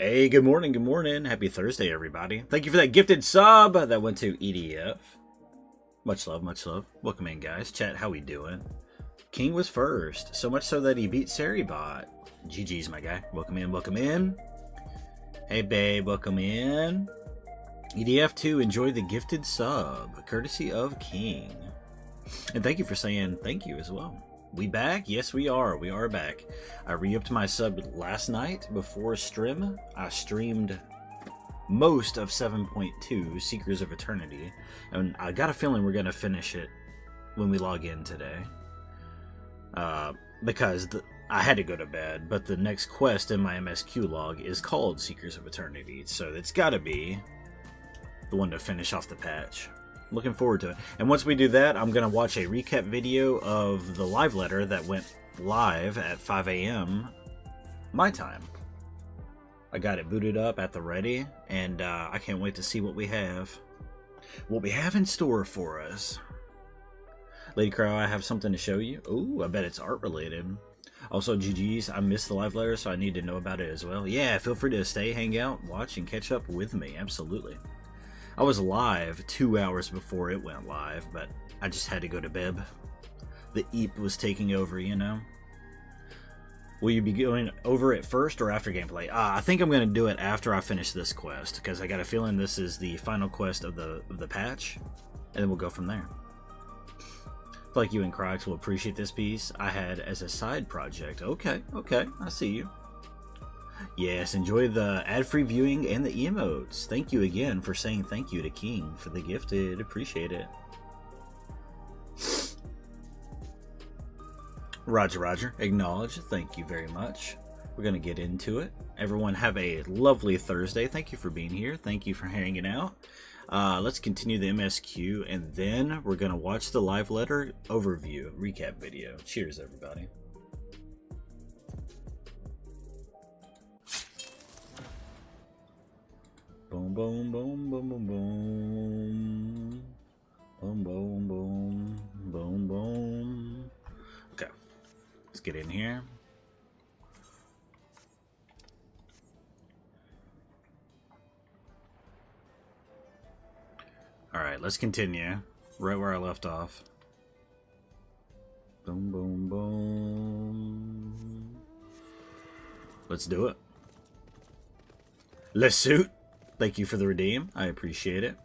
Hey, good morning, good morning. Happy Thursday, everybody. Thank you for that gifted sub that went to EDF. Much love, much love. Welcome in, guys. Chat, how we doing? King was first, so much so that he beat Saribot. GG's, my guy. Welcome in, welcome in. Hey, babe, welcome in. EDF2, enjoy the gifted sub, courtesy of King. And thank you for saying thank you as well. We back? Yes, we are. We are back. I re-upped my sub last night before stream. I streamed most of 7.2, Seekers of Eternity. And I got a feeling we're going to finish it when we log in today. Because I had to go to bed, but the next quest in my MSQ log is called Seekers of Eternity. So it's got to be the one to finish off the patch. Looking forward to it. And once we do that, I'm going to watch a recap video of the live letter that went live at 5 a.m. my time. I got it booted up at the ready, and I can't wait to see what we have. What we have in store for us. Lady Crow, I have something to show you. Ooh, I bet it's art related. Also, GG's, I missed the live letter, so I need to know about it as well. Yeah, feel free to stay, hang out, watch, and catch up with me. Absolutely. I was live 2 hours before it went live, but I just had to go to bed. The EEP was taking over, you know? Will you be going over it first or after gameplay? I think I'm going to do it after I finish this quest, because I got a feeling this is the final quest of the patch, and then we'll go from there. I feel like you and Cryox will appreciate this piece I had as a side project. Okay, I see you. Yes, enjoy the ad-free viewing and the emotes. Thank you again for saying thank you to King for the gifted. Appreciate it. Roger. Acknowledge. Thank you very much. We're going to get into it. Everyone have a lovely Thursday. Thank you for being here. Thank you for hanging out. Let's continue the MSQ, and then we're going to watch the live letter overview recap video. Cheers, everybody. Boom, boom, boom, boom, boom, boom. Boom, boom, boom, boom, boom. Okay, let's get in here. Alright, let's continue. Right where I left off. Boom, boom, boom. Let's do it. Let's suit. Thank you for the redeem. I appreciate it.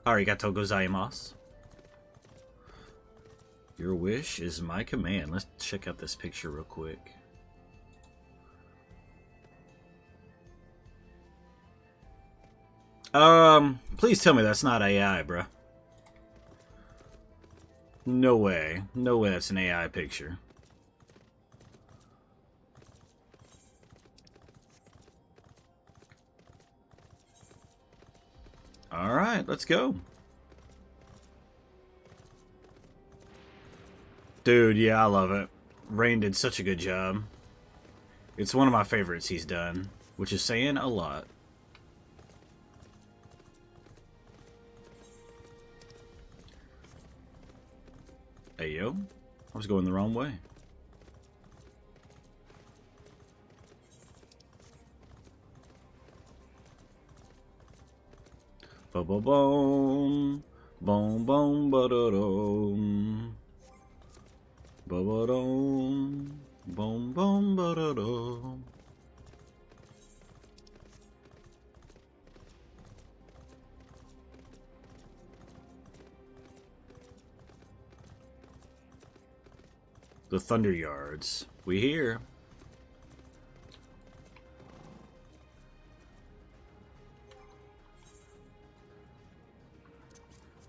Arigato gozaimasu. Your wish is my command. Let's check out this picture real quick. Please tell me that's not AI, bruh. No way. No way that's an AI picture. Alright, let's go. Dude, yeah, I love it. Rain did such a good job. It's one of my favorites he's done, which is saying a lot. Hey, yo. I was going the wrong way. Boom, boom, boom, boom, boom, ba-da-dum, ba-ba-dum, boom, boom, ba-da-dum. The Thunder Yards. We here.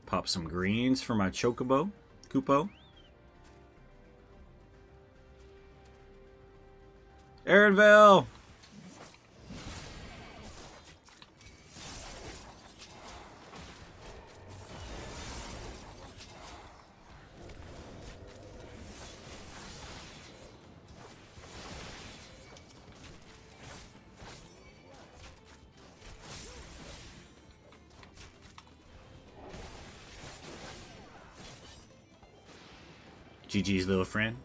Pop some greens for my Chocobo. Kupo. Aaronville! GG's little friend.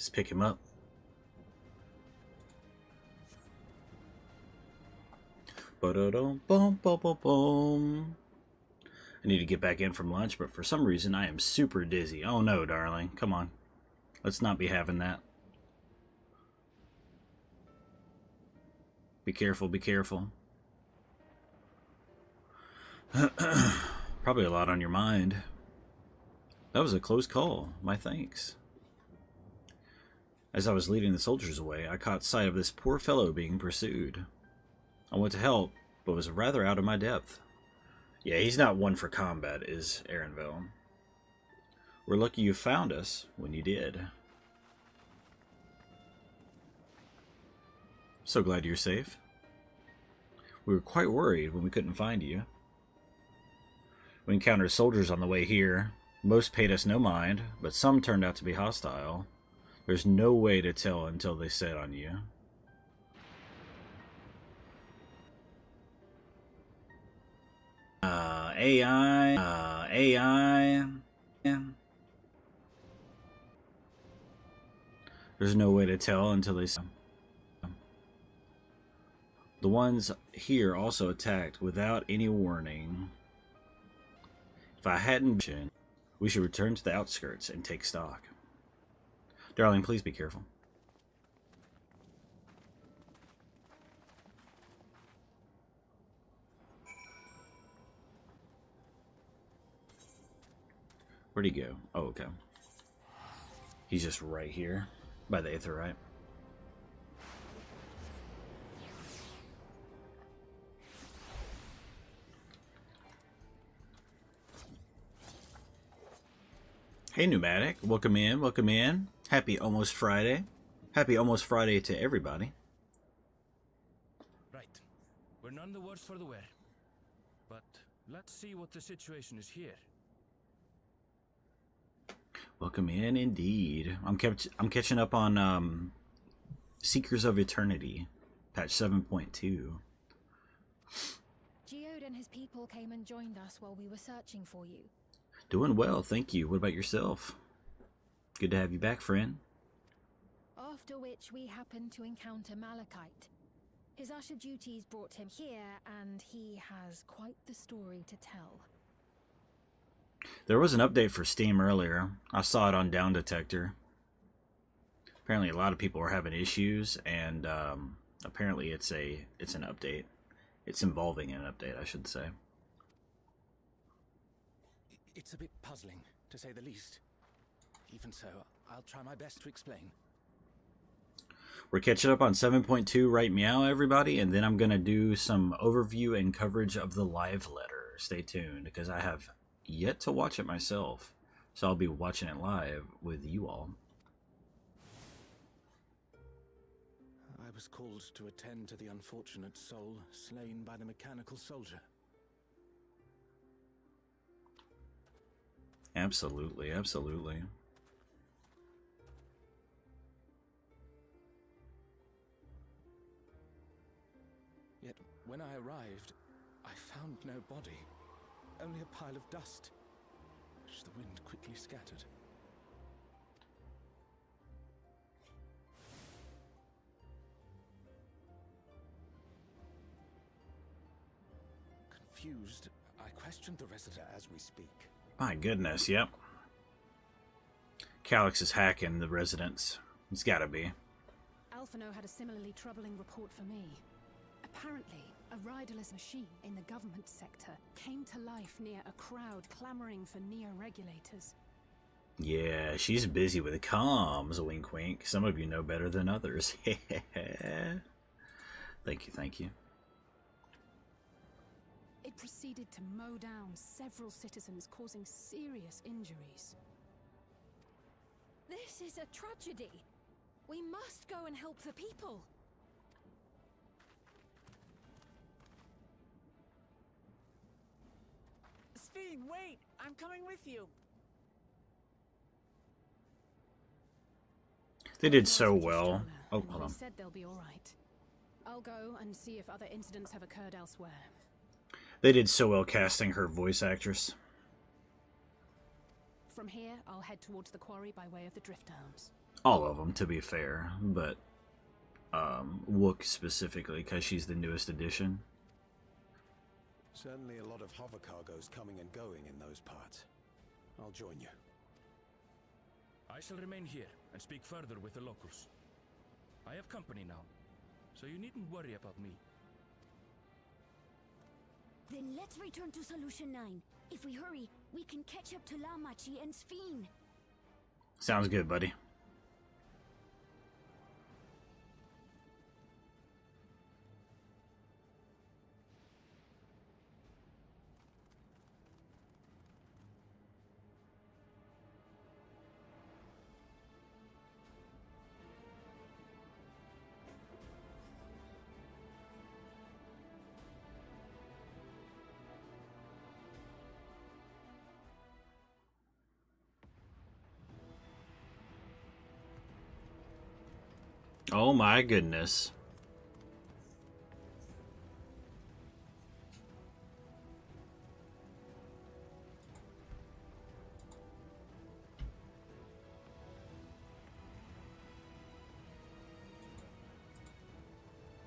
Just pick him up. Ba-da-dum-bum-bum-bum-bum. I need to get back in from lunch, but for some reason I am super dizzy. Oh no, darling. Come on. Let's not be having that. Be careful, be careful. Probably a lot on your mind. That was a close call. My thanks. As I was leading the soldiers away, I caught sight of this poor fellow being pursued. I went to help, but was rather out of my depth. Yeah, he's not one for combat, is Aaronville. We're lucky you found us when you did. So glad you're safe. We were quite worried when we couldn't find you. We encountered soldiers on the way here. Most paid us no mind, but some turned out to be hostile. There's no way to tell until they set on you. AI. Yeah. There's no way to tell until they... The ones here also attacked without any warning. If I hadn't been, we should return to the outskirts and take stock. Darling, please be careful. Where'd he go? Oh, okay. He's just right here by the Aetherite. Hey, Pneumatic. Welcome in, welcome in. Happy almost Friday. Happy almost Friday to everybody. Right. We're none the worse for the wear. But let's see what the situation is here. Welcome in, indeed. I'm catching up on Seekers of Eternity, patch 7.2. Geode and his people came and joined us while we were searching for you. Doing well, thank you. What about yourself? Good to have you back, friend. After which we happened to encounter Malachite. His usher duties brought him here, and he has quite the story to tell. There was an update for Steam earlier. I saw it on Down Detector. Apparently a lot of people are having issues, and apparently it's an update. It's involving an update, I should say. It's a bit puzzling, to say the least. Even so, I'll try my best to explain. We're catching up on 7.2 right meow, everybody, and then I'm going to do some overview and coverage of the live letter. Stay tuned, because I have yet to watch it myself, so I'll be watching it live with you all. I was called to attend to the unfortunate soul slain by the mechanical soldier. Absolutely, absolutely. Yet, when I arrived, I found no body. Only a pile of dust, which the wind quickly scattered. Confused, I questioned the resident as we speak. My goodness, yep. Cryox is hacking the residents. It's gotta be. Alphino had a similarly troubling report for me. Apparently, a riderless machine in the government sector came to life near a crowd clamoring for neo-regulators. Yeah, she's busy with comms, wink wink. Some of you know better than others. Thank you, thank you. It proceeded to mow down several citizens, causing serious injuries. This is a tragedy. We must go and help the people. Sphene, wait! I'm coming with you. They did so well. Oh, hold on. They said they'll be all right. I'll go and see if other incidents have occurred elsewhere. They did so well casting her voice actress. From here, I'll head towards the quarry by way of the Drift Downs. All of them, to be fair, but Wook specifically, because she's the newest addition. Certainly a lot of hover cargoes coming and going in those parts. I'll join you. I shall remain here and speak further with the locals. I have company now, so you needn't worry about me. Then let's return to Solution 9. If we hurry, we can catch up to Lamachi and Sphene. Sounds good, buddy. Oh my goodness.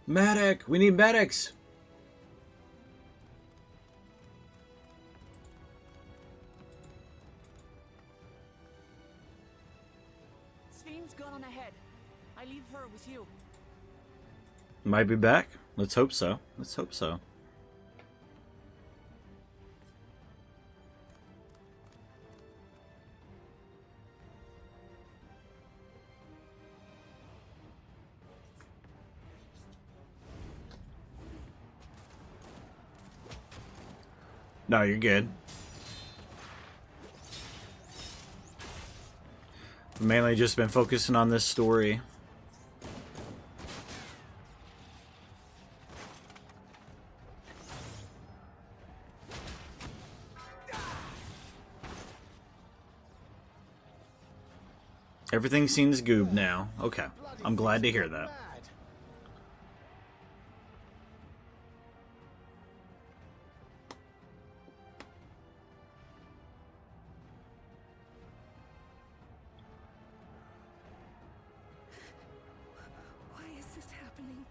Medic! We need medics! Sphene's gone on ahead. I leave her with you. Might be back. Let's hope so. Let's hope so. No, you're good. Mainly just been focusing on this story. Everything seems goob now. Okay. I'm glad to hear that. Why is this happening?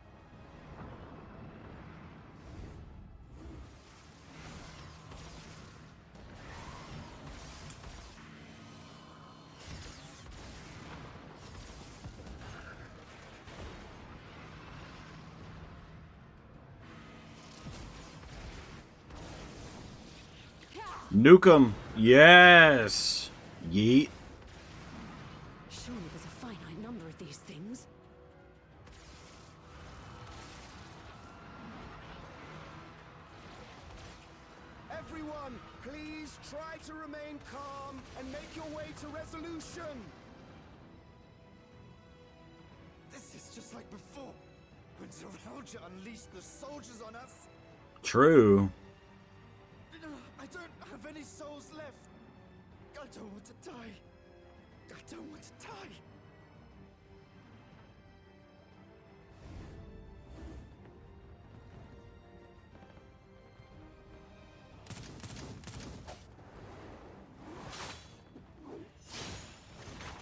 Nuke 'em! Yes! Yeet. Surely there's a finite number of these things. Everyone, please try to remain calm and make your way to resolution. This is just like before, when Zeralja unleashed the soldiers on us. True. I don't have any souls left. I don't want to die. I don't want to die.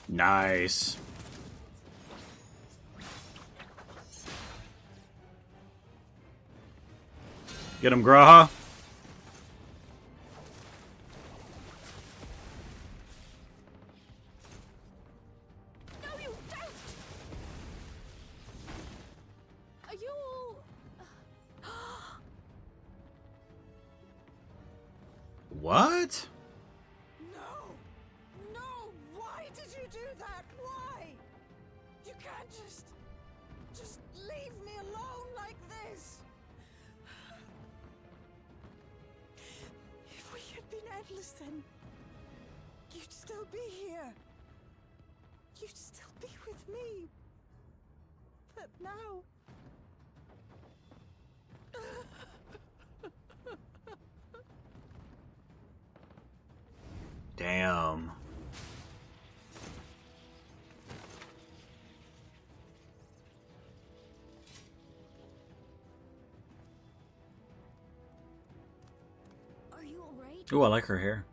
Nice. Get him, Graha. Are you all... What? No! No! Why did you do that? Why? You can't just leave me alone like this. If we had been endless, then you'd still be here. You'd still be with me. But now... Damn. Are you alright? Ooh, I like her hair.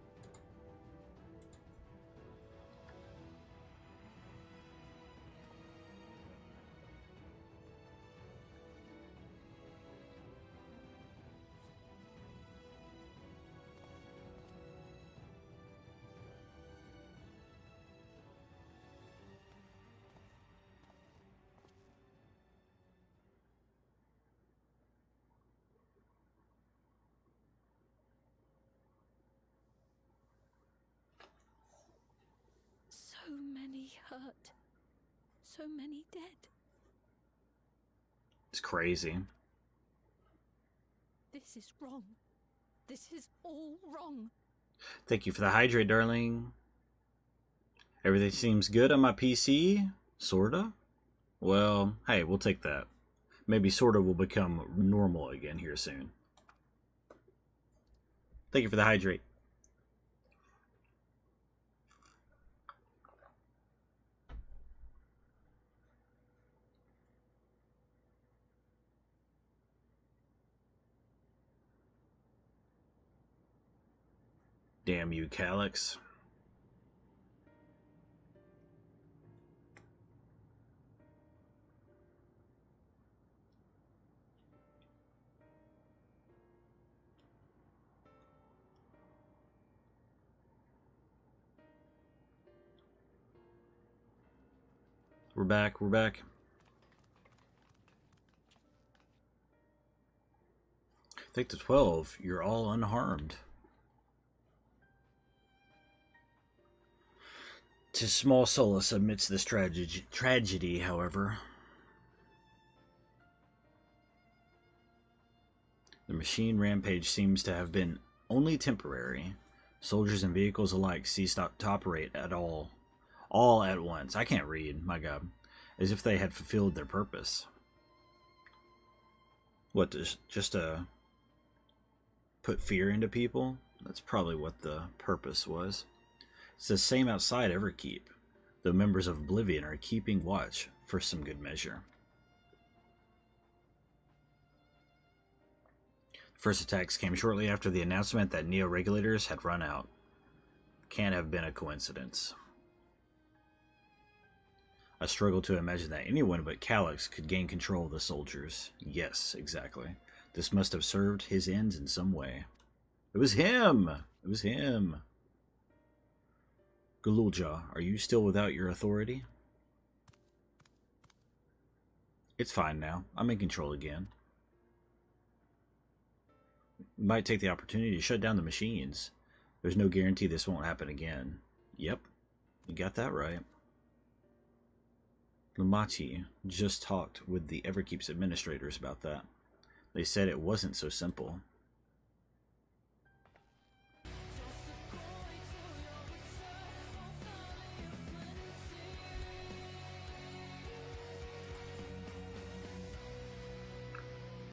hurt. So many dead. It's crazy. This is wrong. This is all wrong. Thank you for the hydrate, darling. Everything seems good on my PC? Sorta? Well, hey, we'll take that. Maybe sorta will become normal again here soon. Thank you for the hydrate. Damn you, Calyx. We're back, we're back. I think the 12, you're all unharmed. 'Tis small solace amidst this tragedy, however. The machine rampage seems to have been only temporary. Soldiers and vehicles alike ceased to operate at all at once. I can't read, my god. As if they had fulfilled their purpose. What, just to put fear into people? That's probably what the purpose was. It's the same outside Everkeep. The members of Oblivion are keeping watch for some good measure. The first attacks came shortly after the announcement that neo-regulators had run out. Can't have been a coincidence. I struggle to imagine that anyone but Calyx could gain control of the soldiers. Yes, exactly. This must have served his ends in some way. It was him! It was him! Galulja, are you still without your authority? It's fine now. I'm in control again. We might take the opportunity to shut down the machines. There's no guarantee this won't happen again. Yep, you got that right. Lamachi just talked with the Everkeep's administrators about that. They said it wasn't so simple.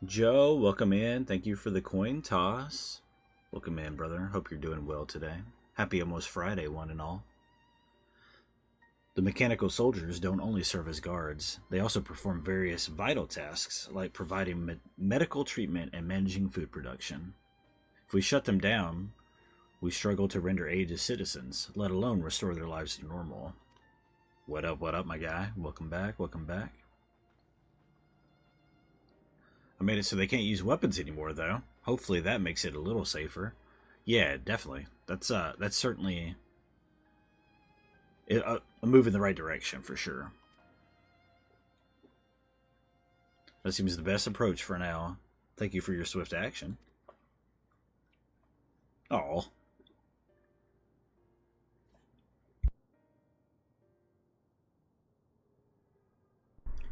Joe, welcome in. Thank you for the coin toss. Welcome in, brother. Hope you're doing well today. Happy almost Friday, one and all. The mechanical soldiers don't only serve as guards, they also perform various vital tasks like providing medical treatment and managing food production. If we shut them down, we struggle to render aid to citizens, let alone restore their lives to normal. What up, my guy? Welcome back, welcome back. I made it so they can't use weapons anymore, though. Hopefully that makes it a little safer. Yeah, definitely. That's certainly a move in the right direction, for sure. That seems the best approach for now. Thank you for your swift action. Oh.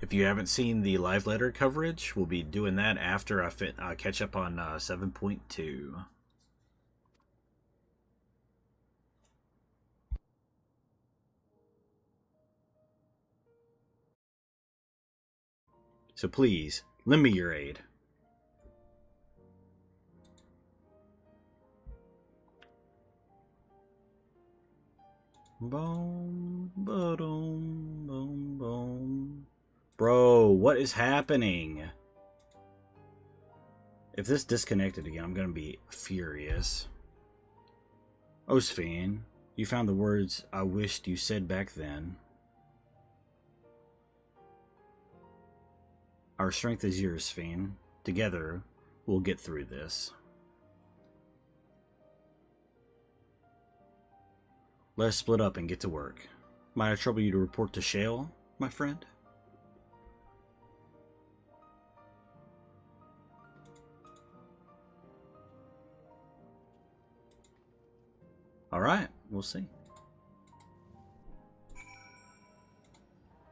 If you haven't seen the live letter coverage, we'll be doing that after I catch up on 7.2. So please, lend me your aid. Boom, boom, boom, boom. Bro, what is happening? If this disconnected again, I'm gonna be furious. Oh, Sphene, you found the words I wished you said back then. Our strength is yours, Sphene. Together, we'll get through this. Let us split up and get to work. Might I trouble you to report to Shale, my friend? Alright, we'll see.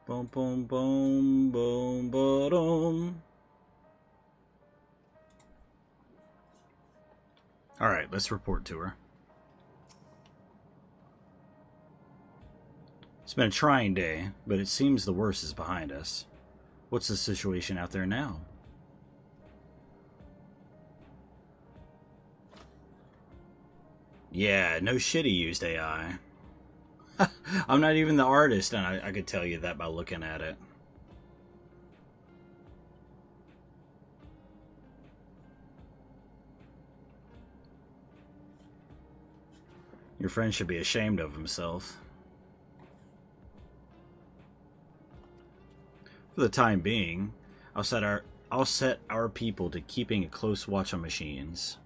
Boom, boom, boom, boom, boom. Alright, let's report to her. It's been a trying day, but it seems the worst is behind us. What's the situation out there now? Yeah, no shit he used AI. I'm not even the artist, and I could tell you that by looking at it. Your friend should be ashamed of himself. For the time being, I'll set our people to keeping a close watch on machines.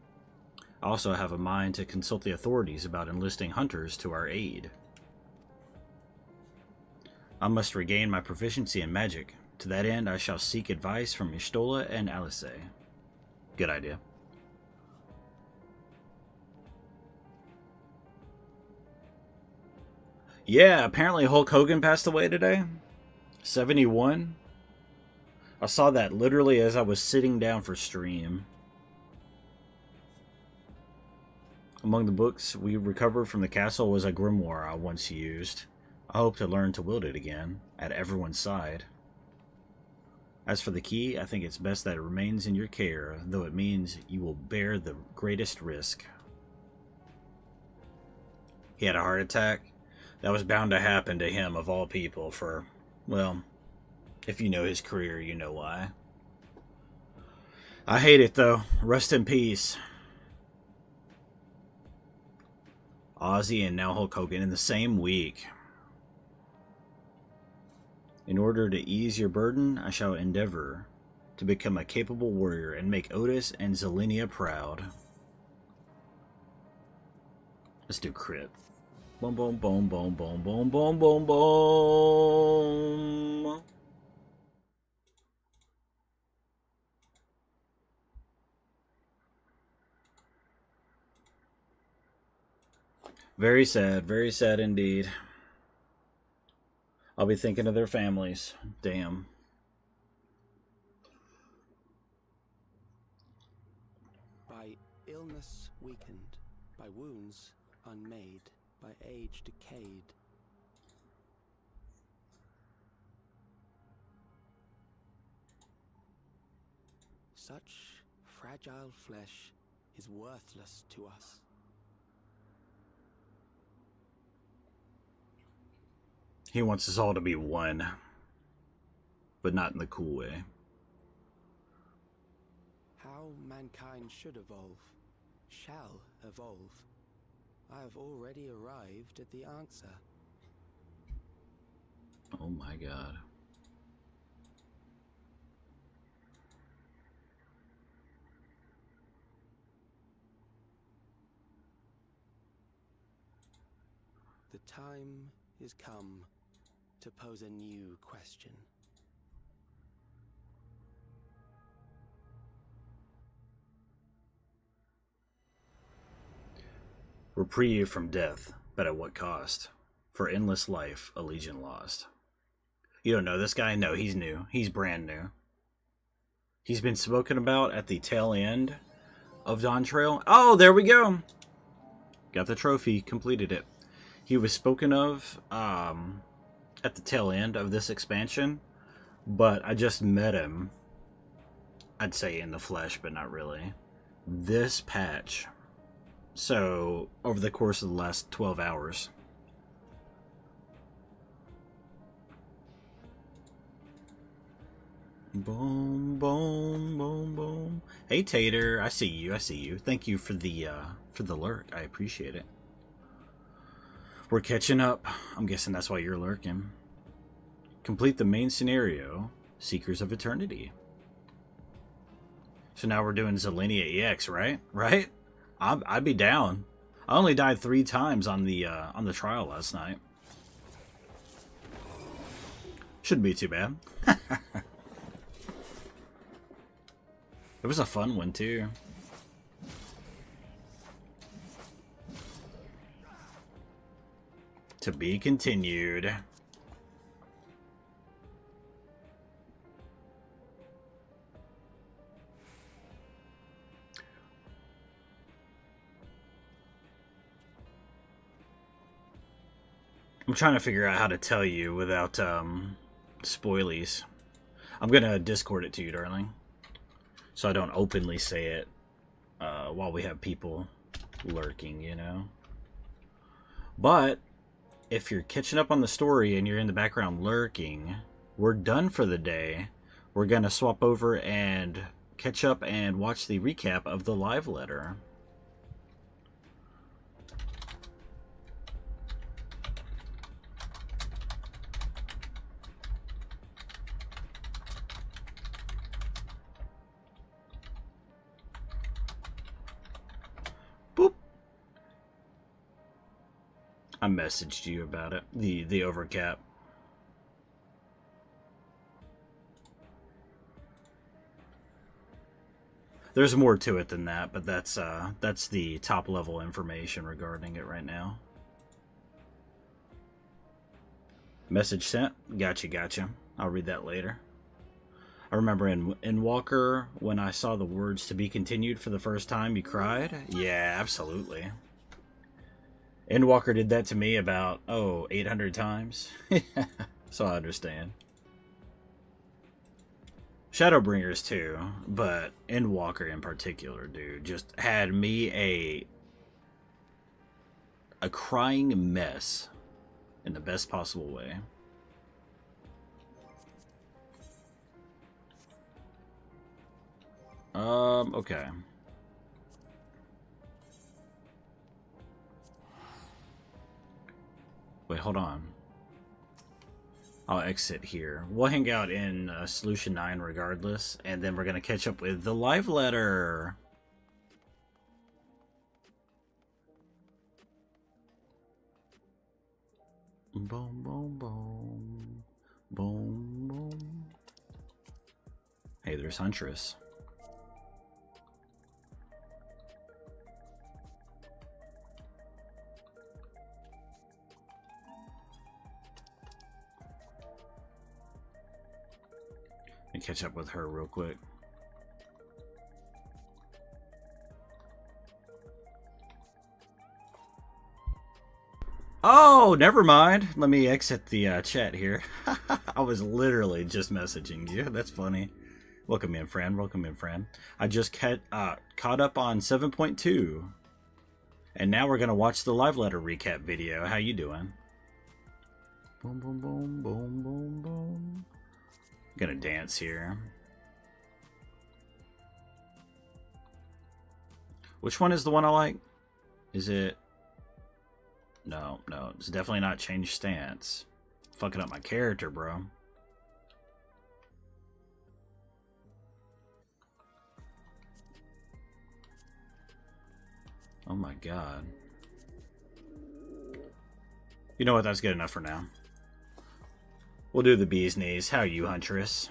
I also have a mind to consult the authorities about enlisting hunters to our aid. I must regain my proficiency in magic. To that end, I shall seek advice from Ishtola and Alice. Good idea. Yeah, apparently Hulk Hogan passed away today. 71. I saw that literally as I was sitting down for stream. Among the books we recovered from the castle was a grimoire I once used. I hope to learn to wield it again, at everyone's side. As for the key, I think it's best that it remains in your care, though it means you will bear the greatest risk. He had a heart attack. That was bound to happen to him, of all people, for, well, if you know his career, you know why. I hate it, though. Rest in peace. Ozzy and now Hulk Hogan in the same week. In order to ease your burden, I shall endeavor to become a capable warrior and make Otis and Zelenia proud. Let's do crit. Boom, boom, boom, boom, boom, boom, boom, boom, boom. Very sad indeed. I'll be thinking of their families. Damn. By illness weakened, by wounds unmade, by age decayed. Such fragile flesh is worthless to us. He wants us all to be one, but not in the cool way. How mankind should evolve, shall evolve. I have already arrived at the answer. Oh my god. The time is come to pose a new question. Reprieve from death, but at what cost? For endless life, a legion lost. You don't know this guy? No, he's new. He's brand new. He's been spoken about at the tail end of DAWNTRAIL. Oh, there we go! Got the trophy, completed it. He was spoken of at the tail end of this expansion, but I just met him, I'd say in the flesh, but not really, this patch. So, over the course of the last 12 hours. Boom, boom, boom, boom. Hey, Tater, I see you, I see you. Thank you for the lurk. I appreciate it. We're catching up. I'm guessing that's why you're lurking. Complete the main scenario, Seekers of Eternity. So now we're doing Zelenia EX, right? Right? I'd be down. I only died 3 times on the trial last night. Shouldn't be too bad. It was a fun one too. To be continued. I'm trying to figure out how to tell you without spoilies. I'm gonna Discord it to you, darling, so I don't openly say it while we have people lurking, you know. But if you're catching up on the story and you're in the background lurking, we're done for the day. We're gonna swap over and catch up and watch the recap of the live letter. Boop. I messaged you about it. The overcap. There's more to it than that, but that's the top level information regarding it right now. Message sent. Gotcha. I'll read that later. I remember in Walker, when I saw the words "to be continued" for the first time, you cried? Yeah, absolutely. Endwalker did that to me about, 800 times. So I understand. Shadowbringers too, but Endwalker in particular, dude, just had me a crying mess in the best possible way. Okay. Wait, hold on. I'll exit here. We'll hang out in Solution 9 regardless, and then we're going to catch up with the live letter. Boom, boom, boom. Boom, boom. Hey, there's Huntress. Let me catch up with her real quick. Oh, never mind. Let me exit the chat here. I was literally just messaging you. That's funny. Welcome in, friend. Welcome in, friend. I just caught up on 7.2. And now we're going to watch the live letter recap video. How you doing? Boom, boom, boom, boom, boom, boom. Gonna dance here. Which one is the one I like? Is it... No, it's definitely not change stance. Fucking up my character, bro. Oh my god. You know what? That's good enough for now. We'll do the bee's knees. How are you, Huntress?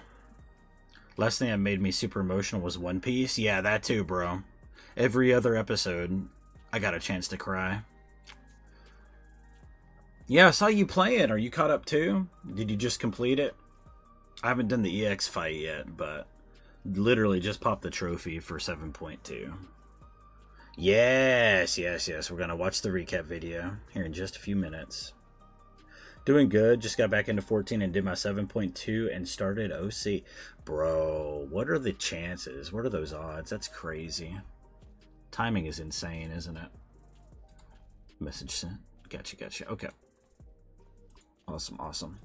Last thing that made me super emotional was One Piece. Yeah, that too, bro. Every other episode, I got a chance to cry. Yeah, I saw you playing. Are you caught up too? Did you just complete it? I haven't done the EX fight yet, but literally just popped the trophy for 7.2. Yes. We're going to watch the recap video here in just a few minutes. Doing good. Just got back into 14 and did my 7.2 and started OC. Bro, what are the chances? What are those odds? That's crazy. Timing is insane, isn't it? Message sent. Gotcha. Okay. Awesome.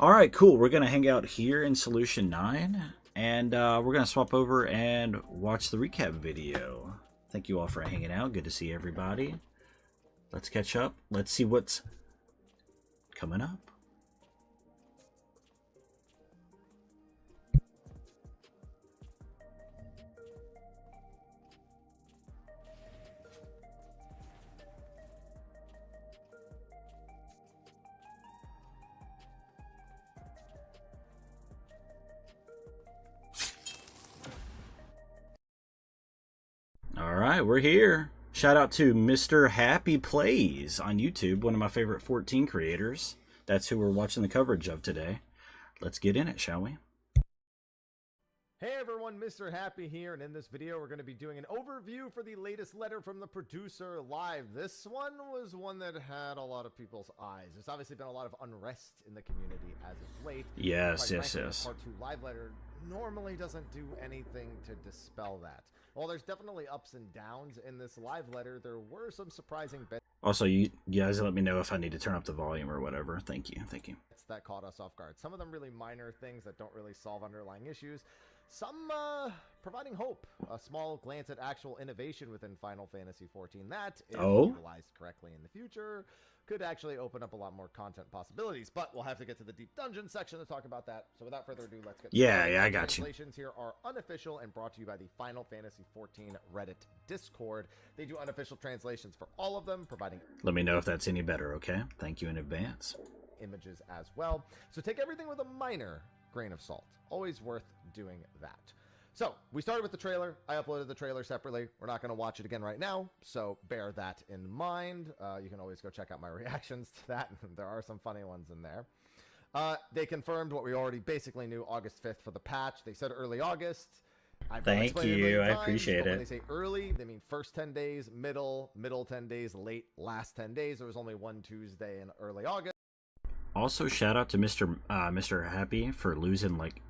Alright, cool. We're going to hang out here in Solution 9. And we're going to swap over and watch the recap video. Thank you all for hanging out. Good to see everybody. Let's catch up. Let's see what's coming up. Alright, we're here. Shout out to Mr. Happy Plays on YouTube, one of my favorite 14 creators. That's who we're watching the coverage of today. Let's get in it, shall we? Hey everyone, Mr. Happy here, and in this video we're going to be doing an overview for the latest letter from the producer live. This one was one that had a lot of people's eyes. There's obviously been a lot of unrest in the community as of late. Yes, Quite yes, frankly, yes. the Part 2 live letter normally doesn't do anything to dispel that. While there's definitely ups and downs in this live letter, there were some surprising bits Also, you guys let me know if I need to turn up the volume or whatever. Thank you, thank you. that caught us off guard. Some of them really minor things that don't really solve underlying issues. Some providing hope. A small glance at actual innovation within Final Fantasy XIV that, if utilized correctly in the future, could actually open up a lot more content possibilities. But we'll have to get to the deep dungeon section to talk about that. So without further ado, let's get started. Yeah, I got you. Translations here are unofficial and brought to you by the Final Fantasy XIV Reddit Discord. They do unofficial translations for all of them, providing Let me know if that's any better, okay? Thank you in advance. images as well. So take everything with a minor grain of salt. Always worth doing that. So we started with the trailer. I uploaded the trailer separately. We're not going to watch it again right now, so bear that in mind. You can always go check out my reactions to that. There are some funny ones in there. They confirmed what we already basically knew, August 5th for the patch. They said early August. Thank you. I appreciate it. When they say early, they mean first 10 days, middle 10 days, late, last 10 days. There was only one Tuesday in early August. Also, shout out to Mr. Happy for losing like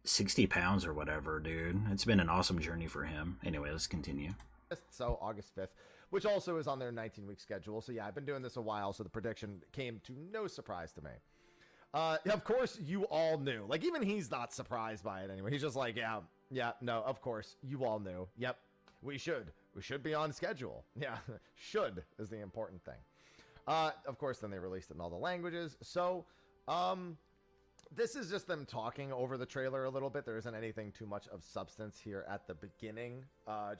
60 pounds or whatever, dude. It's been an awesome journey for him. Anyway, let's continue. So August 5th, which also is on their 19-week schedule. So yeah, I've been doing this a while, so the prediction came to no surprise to me. Of course, you all knew. Like, even he's not surprised by it anyway. He's just like, yeah, no, of course, you all knew. Yep, we should be on schedule. Yeah, should is the important thing. Of course, then they released it in all the languages. So, this is just them talking over the trailer a little bit. There isn't anything too much of substance here at the beginning.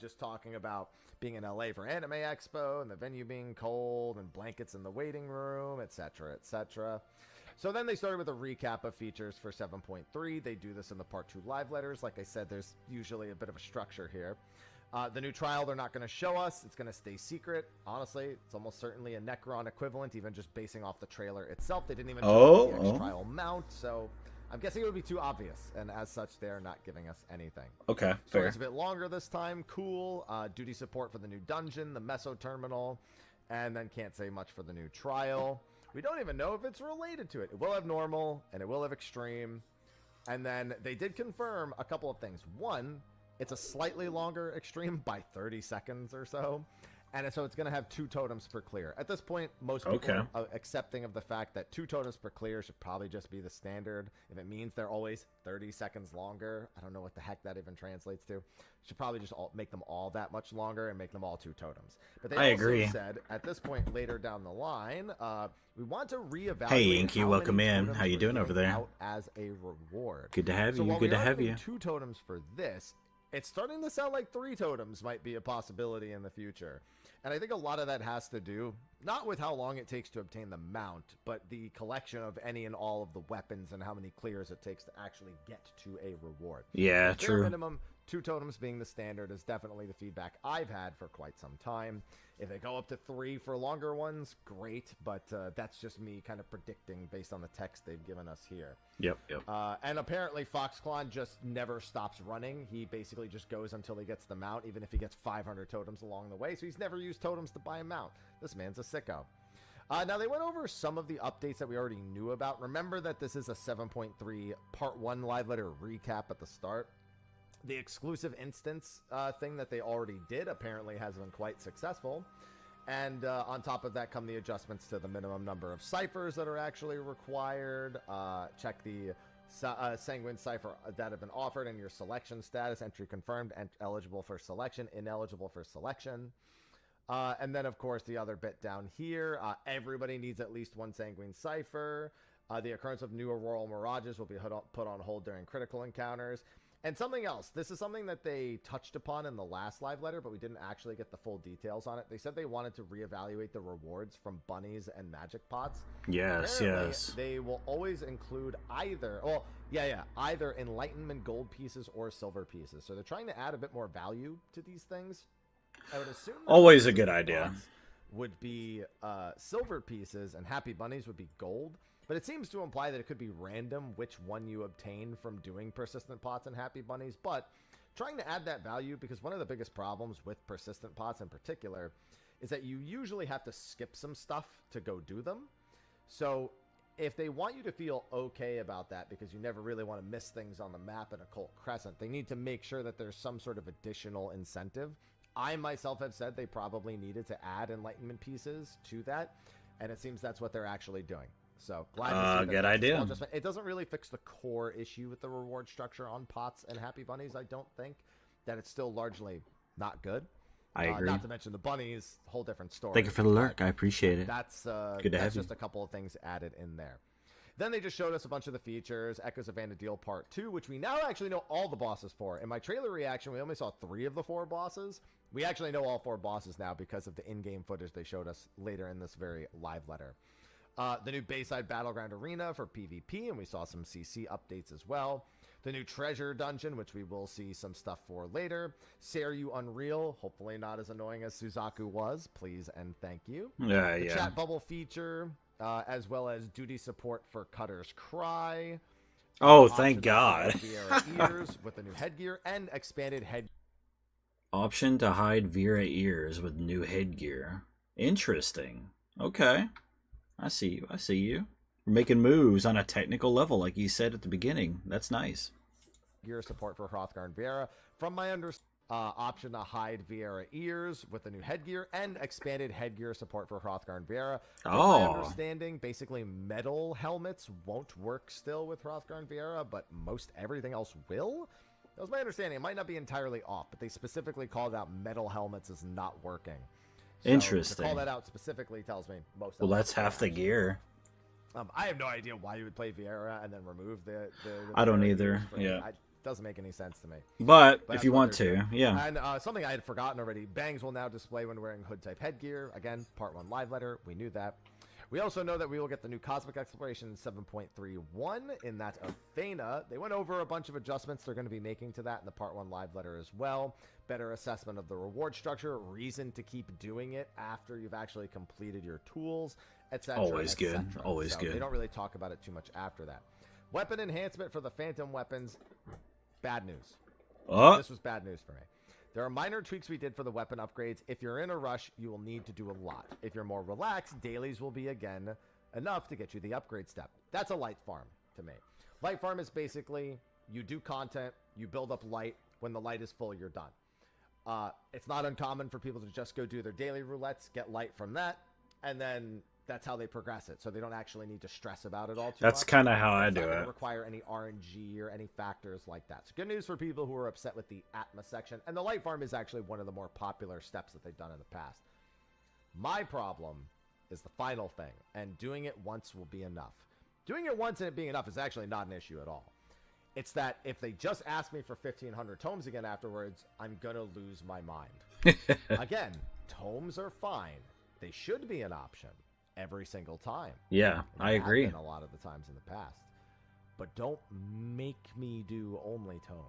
Just talking about being in LA for Anime Expo and the venue being cold and blankets in the waiting room, etc., etc. So then they started with a recap of features for 7.3. They do this in the Part 2 live letters. Like I said, there's usually a bit of a structure here. The new trial they're not going to show us. It's going to stay secret. Honestly, it's almost certainly a Necron equivalent, even just basing off the trailer itself. They didn't even show the X-Trial mount, so I'm guessing it would be too obvious, and as such, they're not giving us anything. Okay, so fair. It's a bit longer this time. Cool. Duty support for the new dungeon, the Meso Terminal, and then can't say much for the new trial. We don't even know if it's related to it. It will have normal, and it will have extreme. And then they did confirm a couple of things. One, it's a slightly longer extreme by 30 seconds or so. And so it's going to have 2 totems per clear. At this point, most people are accepting of the fact that 2 totems per clear should probably just be the standard. If it means they're always 30 seconds longer, I don't know what the heck that even translates to. Should probably just make them all that much longer and make them all 2 totems. But they also said at this point later down the line, we want to reevaluate. Hey, Inky, welcome in. How you doing over there? As a reward. Good to have you. Good to have you. 2 totems for this. It's starting to sound like 3 totems might be a possibility in the future. And I think a lot of that has to do, not with how long it takes to obtain the mount, but the collection of any and all of the weapons and how many clears it takes to actually get to a reward. Yeah, true. Minimum 2 totems being the standard is definitely the feedback I've had for quite some time. If they go up to 3 for longer ones, great, but that's just me kind of predicting based on the text they've given us here. Yep. And apparently Foxclon just never stops running. He basically just goes until he gets the mount, even if he gets 500 totems along the way. So he's never used totems to buy a mount. This man's a sicko. Now, they went over some of the updates that we already knew about. Remember that this is a 7.3 Part 1 live letter recap at the start. The exclusive instance thing that they already did apparently has been quite successful. And on top of that come the adjustments to the minimum number of ciphers that are actually required. Check the Sanguine cipher that have been offered and your selection status. Entry confirmed and eligible for selection, ineligible for selection. And then, of course, the other bit down here. Everybody needs at least 1 Sanguine cipher. The occurrence of new auroral mirages will be put on hold during critical encounters. And something else, this is something that they touched upon in the last live letter, but we didn't actually get the full details on it. They said they wanted to reevaluate the rewards from bunnies and magic pots. Yes, apparently, yes. They will always include either, either enlightenment gold pieces or silver pieces. So they're trying to add a bit more value to these things. I would assume always a good idea. would be silver pieces and happy bunnies would be gold. But it seems to imply that it could be random which one you obtain from doing persistent pots and happy bunnies. But trying to add that value, because one of the biggest problems with persistent pots in particular is that you usually have to skip some stuff to go do them. So if they want you to feel okay about that, because you never really want to miss things on the map in Occult Crescent, they need to make sure that there's some sort of additional incentive. I myself have said they probably needed to add enlightenment pieces to that, and it seems that's what they're actually doing. So glad to see that. Good idea. It doesn't really fix the core issue with the reward structure on pots and happy bunnies. I don't think that it's still largely not good. I agree. Not to mention the bunnies, whole different story. Thank you for the lurk. I appreciate it. That's good to that's have just you. a couple of things added in there. Then they just showed us a bunch of the features. Echoes of Vanadil Part 2, which we now actually know all the bosses for. In my trailer reaction, we only saw 3 of the 4 bosses. We actually know all 4 bosses now because of the in-game footage they showed us later in this very live letter. The new Bayside Battleground Arena for PvP, and we saw some CC updates as well. The new Treasure Dungeon, which we will see some stuff for later. Seiryu Unreal, hopefully not as annoying as Suzaku was. Please and thank you. The chat bubble feature, as well as duty support for Cutter's Cry. Oh, thank God. Ears with the new headgear and expanded head. Option to hide Vera ears with new headgear. Interesting. Okay. I see you. I see you. We're making moves on a technical level, like you said at the beginning. That's nice. Gear support for Hrothgar and Vieira. From my understanding, option to hide Vieira ears with the new headgear and expanded headgear support for Hrothgar and Vieira. From my understanding, basically metal helmets won't work still with Hrothgar and Vieira, but most everything else will. That was my understanding. It might not be entirely off, but they specifically called out metal helmets as not working. So interesting. To call that out specifically tells me most. Well, that's half the gear. I have no idea why you would play Vieira and then remove the I don't either. Yeah. It doesn't make any sense to me. But if you want to, yeah. And something I had forgotten already, bangs will now display when wearing hood-type headgear. Again, Part 1 live letter. We knew that. We also know that we will get the new Cosmic Exploration 7.31 in that of Fana. They went over a bunch of adjustments they're going to be making to that in the Part 1 live letter as well. Better assessment of the reward structure, reason to keep doing it after you've actually completed your tools, etc. Always good. Always good. They don't really talk about it too much after that. Weapon enhancement for the Phantom weapons. Bad news. This was bad news for me. There are minor tweaks we did for the weapon upgrades. If you're in a rush, you will need to do a lot. If you're more relaxed, dailies will be, again, enough to get you the upgrade step. That's a light farm to me. Light farm is basically, you do content, you build up light. When the light is full, you're done. It's not uncommon for people to just go do their daily roulettes, get light from that, and then that's how they progress it. So they don't actually need to stress about it all too much. That's kind of how I do it. It doesn't it. Require any RNG or any factors like that. So good news for people who are upset with the Atma section. And the light farm is actually one of the more popular steps that they've done in the past. My problem is the final thing, and doing it once will be enough. Doing it once and it being enough is actually not an issue at all. It's that if they just ask me for 1,500 tomes again afterwards, I'm going to lose my mind. Again, tomes are fine. They should be an option every single time. Yeah, I agree. A lot of the times in the past. But don't make me do only tomes.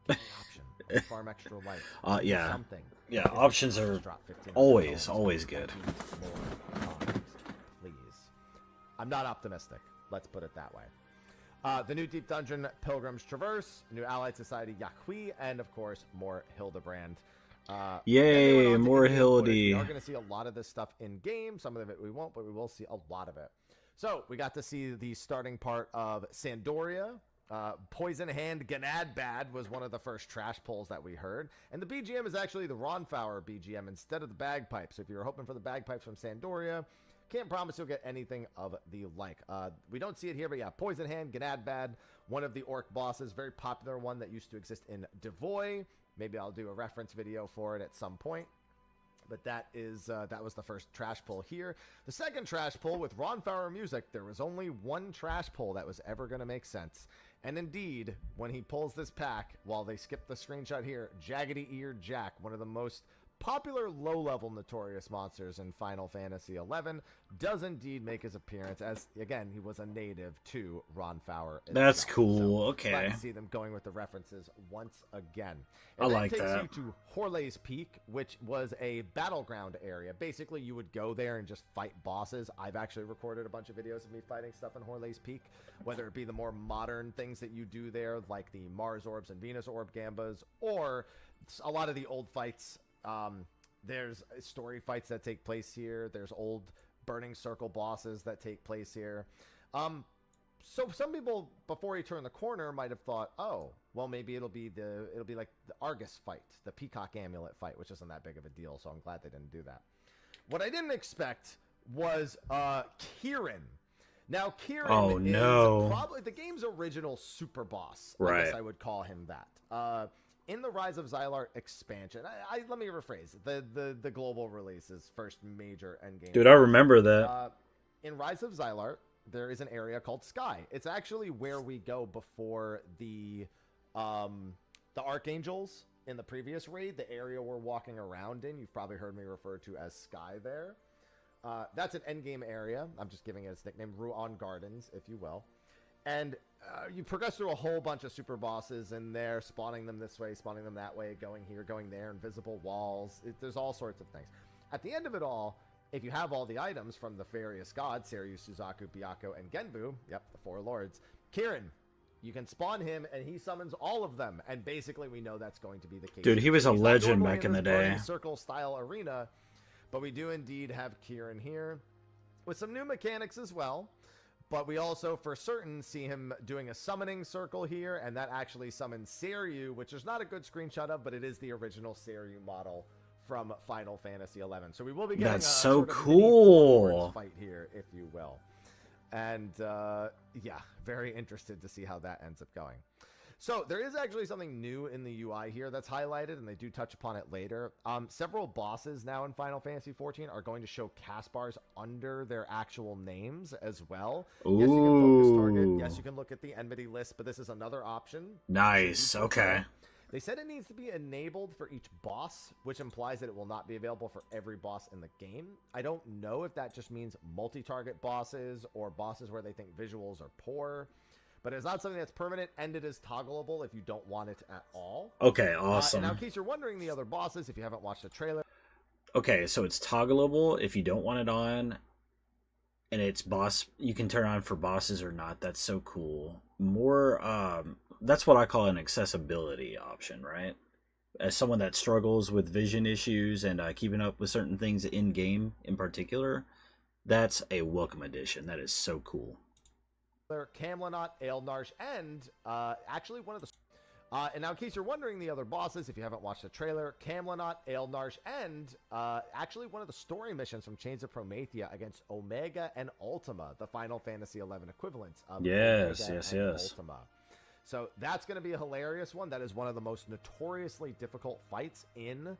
Give me an option. Farm extra light. Yeah. Something. Yeah, options are always good. Please. I'm not optimistic. Let's put it that way. The new Deep Dungeon Pilgrim's Traverse, new Allied Society Yahui, and of course, more Hildebrand. Yay, more Hildy. We're going to see a lot of this stuff in game. Some of it we won't, but we will see a lot of it. So we got to see the starting part of Sandoria. Poison Hand Ganadbad was one of the first trash pulls that we heard. And the BGM is actually the Ronfauer BGM instead of the bagpipes. So if you're hoping for the bagpipes from Sandoria, can't promise you'll get anything of the like. We don't see it here, but yeah, Poison Hand Ganadbad, one of the orc bosses, very popular one that used to exist in Devoy. Maybe I'll do a reference video for it at some point. But that was the first trash pull here. The second trash pull with Ronfauer music, there was only one trash pull that was ever going to make sense. And indeed, when he pulls this pack, while they skip the screenshot here, Jaggedy Ear Jack, one of the most popular low-level notorious monsters in Final Fantasy XI, does indeed make his appearance, as, again, he was a native to Ron Fowler itself. That's cool. So, Okay. glad to see them going with the references once again. I And like takes that. you to Horley's Peak, which was a battleground area. Basically, you would go there and just fight bosses. I've actually recorded a bunch of videos of me fighting stuff in Horley's Peak, whether it be the more modern things that you do there, like the Mars Orbs and Venus Orb Gambas, or a lot of the old fights. There's story fights that take place here. There's old Burning Circle bosses that take place here. So some people, before you turn the corner, might have thought, oh, well, maybe it'll be like the Argus fight, the Peacock Amulet fight, which isn't that big of a deal. So I'm glad they didn't do that. What I didn't expect was Kieran. Now, Kieran is probably the game's original super boss. Right. I guess I would call him that. In the Rise of Xylar expansion, let me rephrase, the global release's first major endgame. Dude, I remember that. In Rise of Xylar, there is an area called Sky. It's actually where we go before the Archangels in the previous raid, the area we're walking around in. You've probably heard me refer to as Sky there. That's an endgame area. I'm just giving it its nickname, Ruan Gardens, if you will. And you progress through a whole bunch of super bosses in there, spawning them this way, spawning them that way, going here, going there, invisible walls. There's all sorts of things. At the end of it all, if you have all the items from the various gods, Seiryu, Suzaku, Byakko, and Genbu, yep, the four lords, Kieran, you can spawn him, and he summons all of them. And basically, we know that's going to be the case. Dude, he was a legend back in the day. Circle-style arena, but we do indeed have Kieran here with some new mechanics as well. But we also, for certain, see him doing a summoning circle here, and that actually summons Seiryu, which is not a good screenshot of, but it is the original Seiryu model from Final Fantasy XI. So we will be getting That's a so sort of cool fight here, if you will. And yeah, very interested to see how that ends up going. So there is actually something new in the UI here that's highlighted, and they do touch upon it later. Several bosses now in Final Fantasy XIV are going to show cast bars under their actual names as well. Ooh. Yes, you can focus target. Yes, you can look at the enmity list, but this is another option. Nice. Okay. They said it needs to be enabled for each boss, which implies that it will not be available for every boss in the game. I don't know if that just means multi-target bosses or bosses where they think visuals are poor. But it's not something that's permanent, and it is toggleable if you don't want it at all. Okay, awesome. Now, in case you're wondering, the other bosses, if you haven't watched the trailer. Okay, so it's toggleable if you don't want it on, and it's you can turn on for bosses or not. That's so cool. More, that's what I call an accessibility option, right? As someone that struggles with vision issues and keeping up with certain things in game in particular, that's a welcome addition. That is so cool. Camlanot, Aelnarsh, and actually one of the... and now, in case you're wondering, the other bosses, if you haven't watched the trailer, Camlanot, Aelnarsh, and actually one of the story missions from Chains of Promethea against Omega and Ultima, the Final Fantasy XI equivalents of yes. Ultima. So that's going to be a hilarious one. That is one of the most notoriously difficult fights in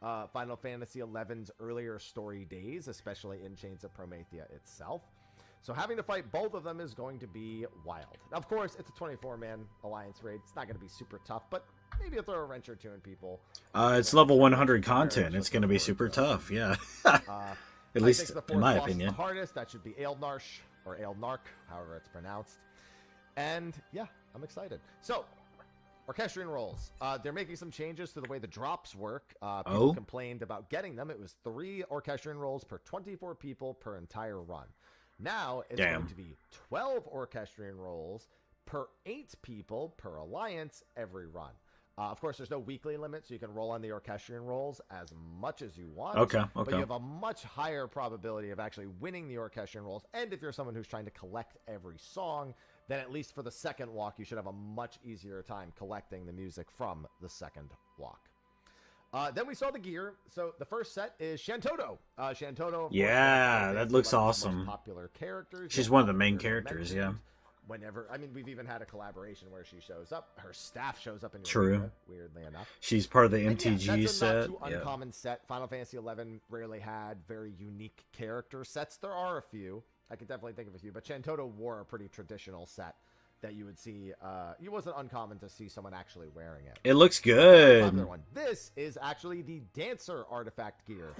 Final Fantasy XI's earlier story days, especially in Chains of Promethea itself. So having to fight both of them is going to be wild. Now, of course, it's a 24-man alliance raid. It's not going to be super tough, but maybe you'll throw a wrench or two in people. It's level 100 content. It's going to be super tough, yeah. At least in my opinion. The hardest, that should be Aelnarsh, or Aelnark, however it's pronounced. And yeah, I'm excited. So, Orchestrion rolls. They're making some changes to the way the drops work. People complained about getting them. It was 3 Orchestrion rolls per 24 people per entire run. Now, it's going to be 12 Orchestrion rolls per 8 people per alliance every run. Of course, there's no weekly limit, so you can roll on the Orchestrion rolls as much as you want. Okay. But you have a much higher probability of actually winning the Orchestrion rolls. And if you're someone who's trying to collect every song, then at least for the second walk, you should have a much easier time collecting the music from the second walk. Then we saw the gear. So the first set is Shantoto. Shantoto, that looks awesome. Most popular characters. She's one of the main characters, yeah. Whenever, I mean, we've even had a collaboration where she shows up. Her staff shows up in True. Arena, weirdly enough. She's part of the MTG that's set. That's a not too uncommon set. Final Fantasy XI rarely had very unique character sets. There are a few. I could definitely think of a few, but Shantoto wore a pretty traditional set that you would see. It wasn't uncommon to see someone actually wearing it. It looks Popular good. one. This is actually the Dancer artifact gear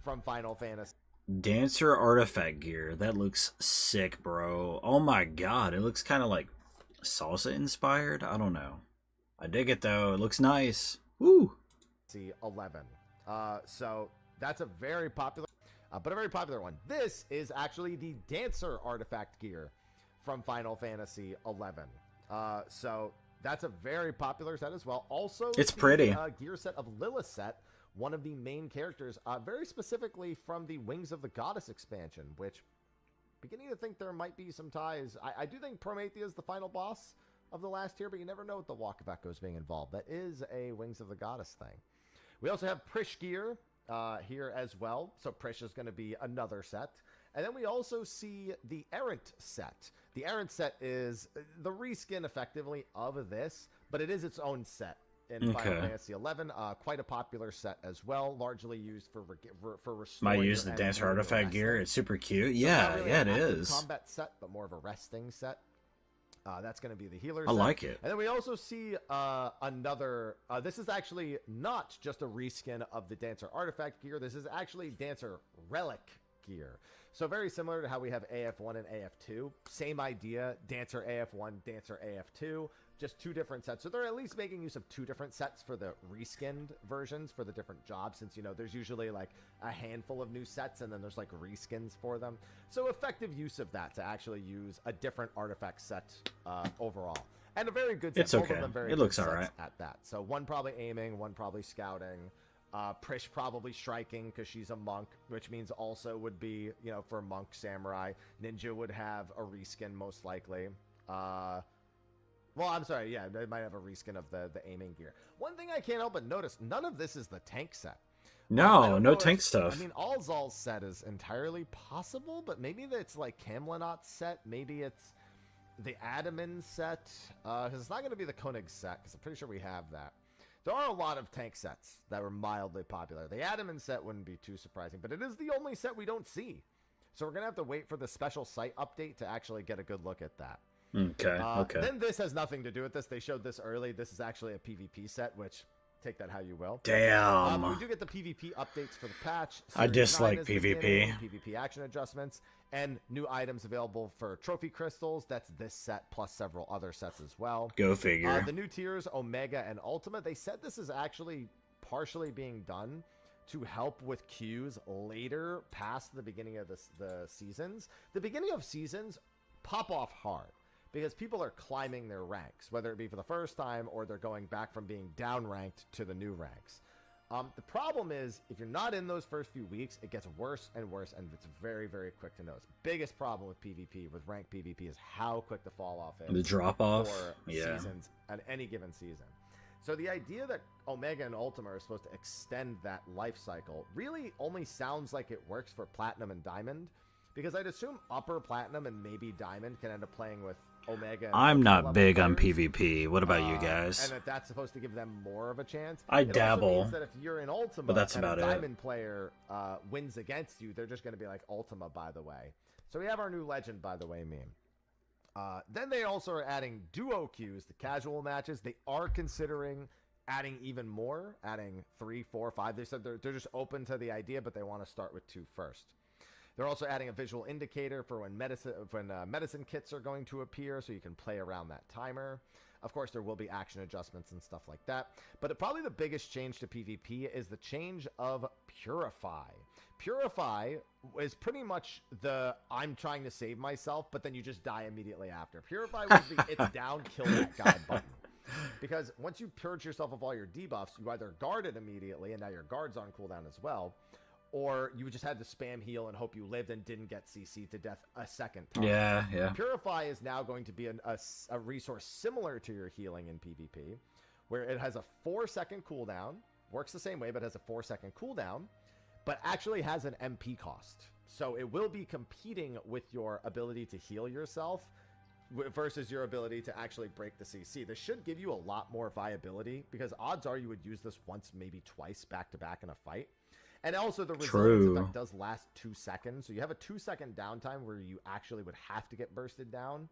from Final Fantasy. Dancer artifact gear. That looks sick, bro. Oh my god, it looks kind of like salsa inspired. I don't know. I dig it though. It looks nice. Woo. 11. So that's a very popular, but a very popular one. This is actually the Dancer artifact gear from Final Fantasy 11. So that's a very popular set as well. Also, it's pretty. Gear set of Lilith set, one of the main characters, very specifically from the Wings of the Goddess expansion, which beginning to think there might be some ties. I do think Prometheus is the final boss of the last tier, but you never know with the Walk of Echoes being involved. That is a Wings of the Goddess thing. We also have Prish gear here as well. So Prish is going to be another set. And then we also see the Errant set. The Errant set is the reskin effectively of this, but it is its own set in Final Fantasy 11. Quite a popular set as well, largely used for restoring. Might use the Dancer artifact gear. It's super cute. Yeah, really yeah, it is. Combat set, but more of a resting set. That's going to be the healer I set. like it. And then we also see another. This is actually not just a reskin of the Dancer artifact gear. This is actually Dancer relic gear. So very similar to how we have AF1 and AF2. Same idea, Dancer AF1, Dancer AF2. Just two different sets. So they're at least making use of two different sets for the reskinned versions for the different jobs, since, you know, there's usually like a handful of new sets and then there's like reskins for them. So effective use of that to actually use a different artifact set overall. And a very good set. It's okay. Both of them very It looks good all sets right. at that. So one probably aiming, one probably scouting. Prish probably striking because she's a monk, which means also would be, you know, for monk samurai. Ninja would have a reskin most likely. Well, I'm sorry, yeah, they might have a reskin of the aiming gear. One thing I can't help but notice, none of this is the tank set. No, no tank stuff. I mean, Alzal's set is entirely possible, but maybe it's like Camlenot's set. Maybe it's the Adamin set. Because it's not going to be the Koenig set, because I'm pretty sure we have that. There are a lot of tank sets that were mildly popular. The Adamin set wouldn't be too surprising, but it is the only set we don't see. So we're going to have to wait for the special site update to actually get a good look at that. Okay. Then this has nothing to do with this. They showed this early. This is actually a PvP set, which take that how you will. Damn. We do get the PvP updates for the patch. I dislike Series 9 is PvP. beginning, PvP action adjustments, and new items available for trophy crystals. That's this set plus several other sets as well. Go figure. The new tiers, Omega and Ultima, they said this is actually partially being done to help with queues later past the beginning of the seasons. The beginning of seasons pop off hard, because people are climbing their ranks, whether it be for the first time or they're going back from being down-ranked to the new ranks. The problem is, if you're not in those first few weeks, it gets worse and worse, and it's very, very quick to notice. Biggest problem with PvP, with ranked PvP, is how quick the fall-off is. The drop-off? For seasons at any given season. So the idea that Omega and Ultima are supposed to extend that life cycle really only sounds like it works for Platinum and Diamond, because I'd assume Upper Platinum and maybe Diamond can end up playing with Omega. I'm not big on PvP. What about you guys? And that's supposed to give them more of a chance. I it dabble. Also means that if you're in Ultima, but that's and about a it. Diamond player wins against you, they're just going to be like, Ultima, by the way. So we have our new Legend, by the way, meme. Then they also are adding duo queues, the casual matches. They are considering adding even more, adding 3, 4, 5. They said they're just open to the idea, but they want to start with 2 first. They're also adding a visual indicator for when medicine kits are going to appear, so you can play around that timer. Of course, there will be action adjustments and stuff like that. But probably the biggest change to PvP is the change of Purify. Purify is pretty much the I'm trying to save myself, but then you just die immediately after. Purify was the it's down, kill that guy button. Because once you purge yourself of all your debuffs, you either guard it immediately, and now your guard's on cooldown as well, or you just had to spam heal and hope you lived and didn't get CC'd to death a second time. Yeah. Purify is now going to be a resource similar to your healing in PvP, where it has a 4-second cooldown, works the same way, but has a 4-second cooldown, but actually has an MP cost. So it will be competing with your ability to heal yourself versus your ability to actually break the CC. This should give you a lot more viability, because odds are you would use this once, maybe twice, back-to-back in a fight. And also the resilience effect does last 2 seconds. So you have a 2-second downtime where you actually would have to get bursted down.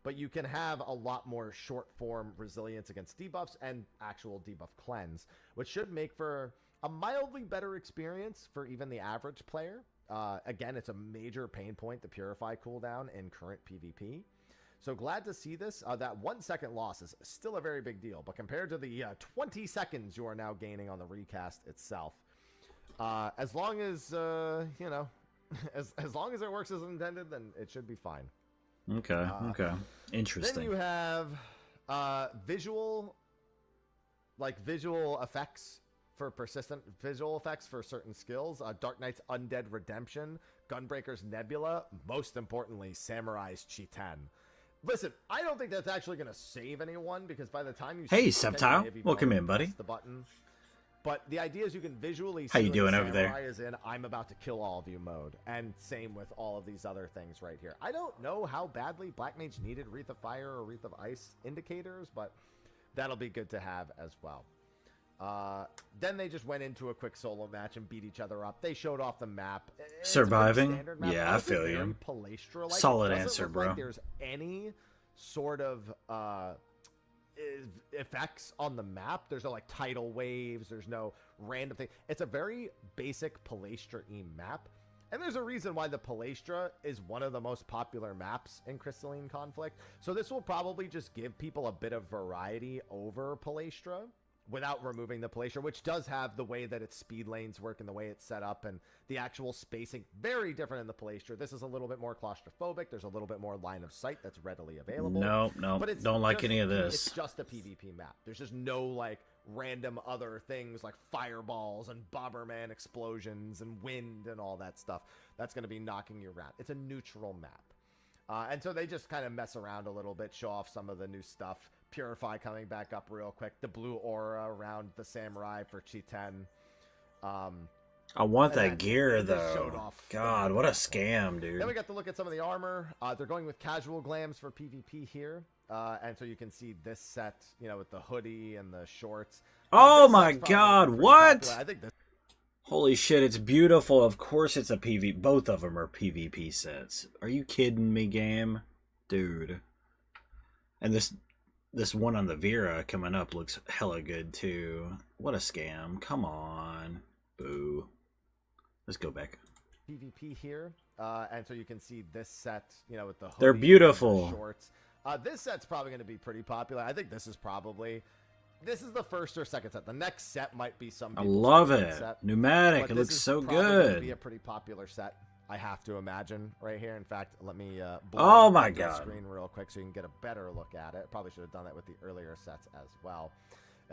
but you can have a lot more short form resilience against debuffs and actual debuff cleanse, which should make for a mildly better experience for even the average player. Again, it's a major pain point, the Purify cooldown in current PvP. So glad to see this. That 1 second loss is still a very big deal, but compared to the 20 seconds you are now gaining on the recast itself, as long as, you know, as long as it works as intended, then it should be fine. Okay, okay. Interesting. Then you have visual effects for persistent visual effects for certain skills. Dark Knight's Undead Redemption, Gunbreaker's Nebula, most importantly, Samurai's Chiiten. Listen, I don't think that's actually going to save anyone, because by the time you... Hey, Septile. Welcome in, buddy. The button. But the idea is you can visually see how you doing over there? Samurai is in I'm about to kill all of you mode. And same with all of these other things right here. I don't know how badly Black Mage needed Wreath of Fire or Wreath of Ice indicators, but that'll be good to have as well. Then they just went into a quick solo match and beat each other up. They showed off the map. It's Surviving? map. Yeah, I feel you. Solid answer, bro. Like there's any sort of effects on the map. There's no like tidal waves. There's no random thing. It's a very basic Palestra-y map. And there's a reason why the Palestra is one of the most popular maps in Crystalline Conflict. So this will probably just give people a bit of variety over Palestra without removing the Palestra, which does have the way that its speed lanes work and the way it's set up and the actual spacing. Very different in the Palestra. This is a little bit more claustrophobic. There's a little bit more line of sight that's readily available. No, but it's don't like just, any of this. It's just a PvP map. There's just no like random other things like fireballs and Bomberman explosions and wind and all that stuff that's going to be knocking you around. It's a neutral map. And so they just kind of mess around a little bit, show off some of the new stuff. Purify coming back up real quick. The blue aura around the Samurai for Chiiten. I want that gear, though. God, what a scam, dude. Then we got to look at some of the armor. They're going with casual glams for PvP here. And so you can see this set, you know, with the hoodie and the shorts. Oh my god, what? I think this... Holy shit, it's beautiful. Of course it's a PvP. Both of them are PvP sets. Are you kidding me, game? Dude. And this one on the Vera coming up looks hella good, too. What a scam. Come on. Boo. Let's go back. PvP here. And so you can see this set, you know, with the hoodie. They're beautiful. And the shorts. This set's probably going to be pretty popular. I think this is probably... This is the first or second set. The next set might be some... I love it. Set, Pneumatic. It looks so good. Going to be a pretty popular set, I have to imagine, right here. In fact, let me oh my god, screen real quick so you can get a better look at it. Probably should have done that with the earlier sets as well.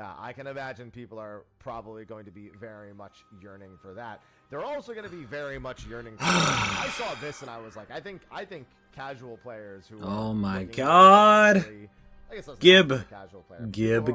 I can imagine people are probably going to be very much yearning for that. They're also going to be very much yearning for I saw this and I was like, I think casual players who oh my god, I guess that's Gib, casual player. Gib.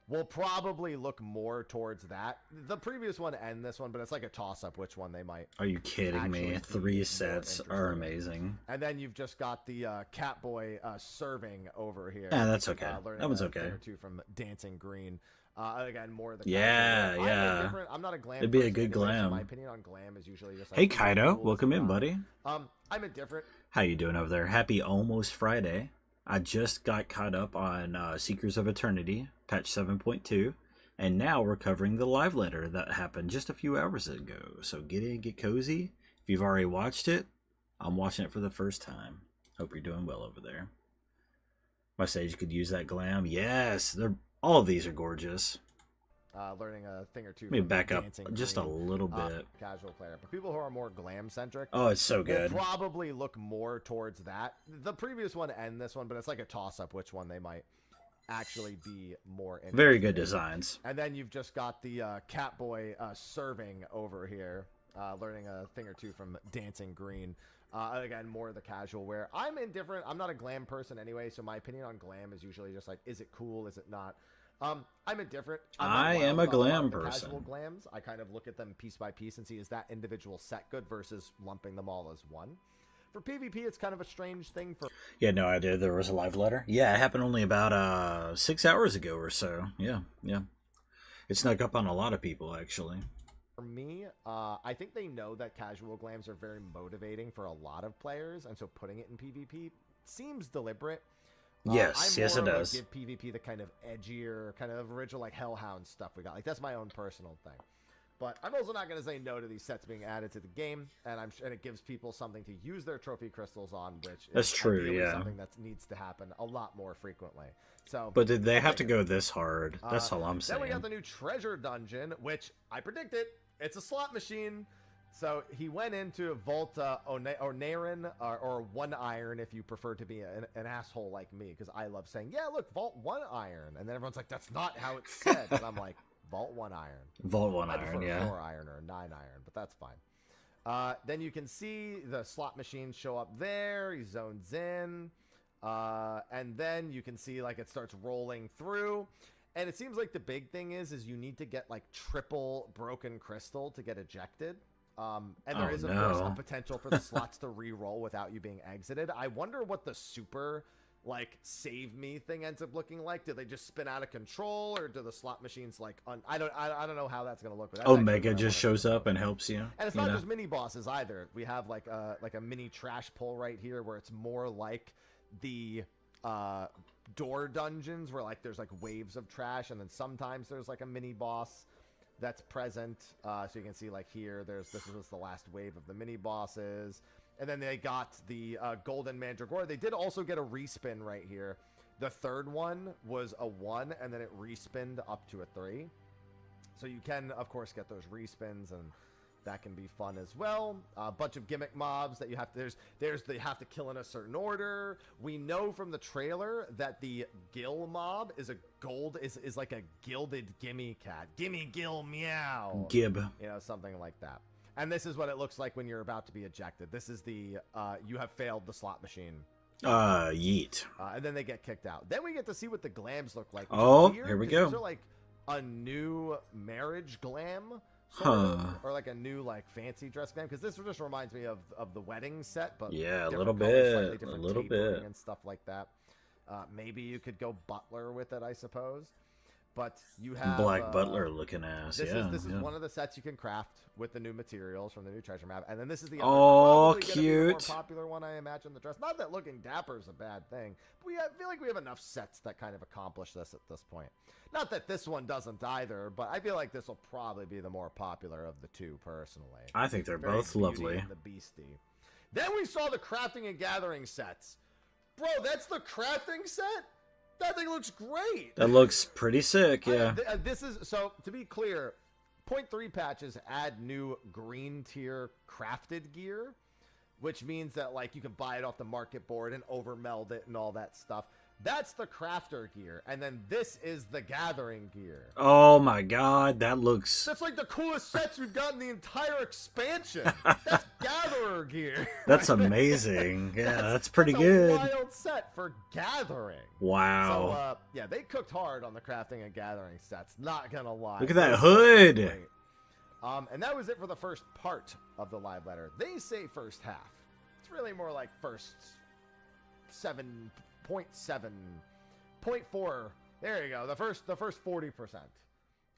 We'll probably look more towards that. The previous one and this one, but it's like a toss-up which one they might. Are you kidding me? 3 sets are amazing. And then you've just got the Catboy serving over here. Yeah, that's okay. That one's okay. Or two from Dancing Green. Again, more of the yeah. I'm not a glam. It'd be a good glam. My opinion on glam is usually just like, hey Kaido, welcome in, buddy. I'm indifferent. How you doing over there? Happy almost Friday. I just got caught up on Seekers of Eternity, patch 7.2, and now we're covering the live letter that happened just a few hours ago. So get in, get cozy. If you've already watched it, I'm watching it for the first time. Hope you're doing well over there. My sage could use that glam. Yes, all of these are gorgeous. Learning a thing or two. Let me back up just a little bit. Casual player, but people who are more glam centric. Oh, it's so good. We'll probably look more towards that. The previous one and this one, but it's like a toss up which one they might actually be more interested Very good designs. And then you've just got the Catboy serving over here, learning a thing or two from Dancing Green. Again, more of the casual wear. I'm indifferent. I'm not a glam person anyway, so my opinion on glam is usually just like, is it cool? Is it not? I'm indifferent. I am a glam person. Casual glams, I kind of look at them piece by piece and see, is that individual set good versus lumping them all as one. For PvP, it's kind of a strange thing for... Yeah, no idea there was a live letter. Yeah, it happened only about 6 hours ago or so. Yeah. It snuck up on a lot of people, actually. For me, I think they know that casual glams are very motivating for a lot of players, and so putting it in PvP seems deliberate. Yes, yes, it does. Give PvP the kind of edgier, kind of original, like Hellhound stuff we got. Like, that's my own personal thing. But I'm also not going to say no to these sets being added to the game, and and it gives people something to use their trophy crystals on, which that's is true, yeah. something that needs to happen a lot more frequently. So, but did they have to go this hard? That's all I'm saying. Then we got the new treasure dungeon, which I predicted. It's a slot machine. So he went into Vault Onerin, or One Iron, if you prefer to be an asshole like me, because I love saying, yeah, look, Vault 1 Iron. And then everyone's like, that's not how it's said. And I'm like, Vault 1 Iron. Vault 1 Iron, yeah. 4 Iron or 9 Iron, but that's fine. Then you can see the slot machines show up there. He zones in. And then you can see, like, it starts rolling through. And it seems like the big thing is you need to get, like, triple broken crystal to get ejected. And there is, of course, a potential for the slots to re-roll without you being exited. I wonder what the super, like, save me thing ends up looking like. Do they just spin out of control, or do the slot machines, like, I don't know how that's going to look. But Omega just shows up and helps you. And it's not just mini bosses either. We have, like a mini trash pull right here, where it's more like the door dungeons, where, like, there's, like, waves of trash, and then sometimes there's, like, a mini boss that's present. So you can see, like, here, this was the last wave of the mini bosses. And then they got the Golden Mandragora. They did also get a respin right here. The third one was a 1, and then it respinned up to a 3. So you can, of course, get those respins, and that can be fun as well. A bunch of gimmick mobs that you have to, they have to kill in a certain order. We know from the trailer that the Gill mob is is like a gilded gimme cat. Gimme Gill meow. Gib. You know, something like that. And this is what it looks like when you're about to be ejected. This is the, you have failed the slot machine. Yeet. And then they get kicked out. Then we get to see what the glams look like. Oh, here we go. These are like a new marriage glam. Sort of, or like a new, like, fancy dress glam, because this just reminds me of the wedding set, but yeah, a little little bit, and stuff like that. Maybe you could go butler with it, I suppose. But you have Black Butler looking ass. This is one of the sets you can craft with the new materials from the new treasure map, and then this is the cute, more popular one, I imagine. The dress. Not that looking dapper is a bad thing, but I feel like we have enough sets that kind of accomplish this at this point. Not that this one doesn't either, but I feel like this will probably be the more popular of the two, personally. I think they're both lovely. The Beastie. Then we saw the crafting and gathering sets. Bro, that's the crafting set? That thing looks great. That looks pretty sick, yeah. This is, so to be clear, 0.3 patches add new green tier crafted gear, which means that, like, you can buy it off the market board and overmeld it and all that stuff. That's the crafter gear, and then this is the gathering gear. Oh my god, that looks... That's like the coolest sets we've got in the entire expansion. That's gatherer gear. That's amazing. Yeah, that's pretty good. That's a wild set for gathering. Wow. So, yeah, they cooked hard on the crafting and gathering sets, not gonna lie. Look at that hood! And that was it for the first part of the live letter. They say first half. It's really more like first 0.4. There you go. The first 40%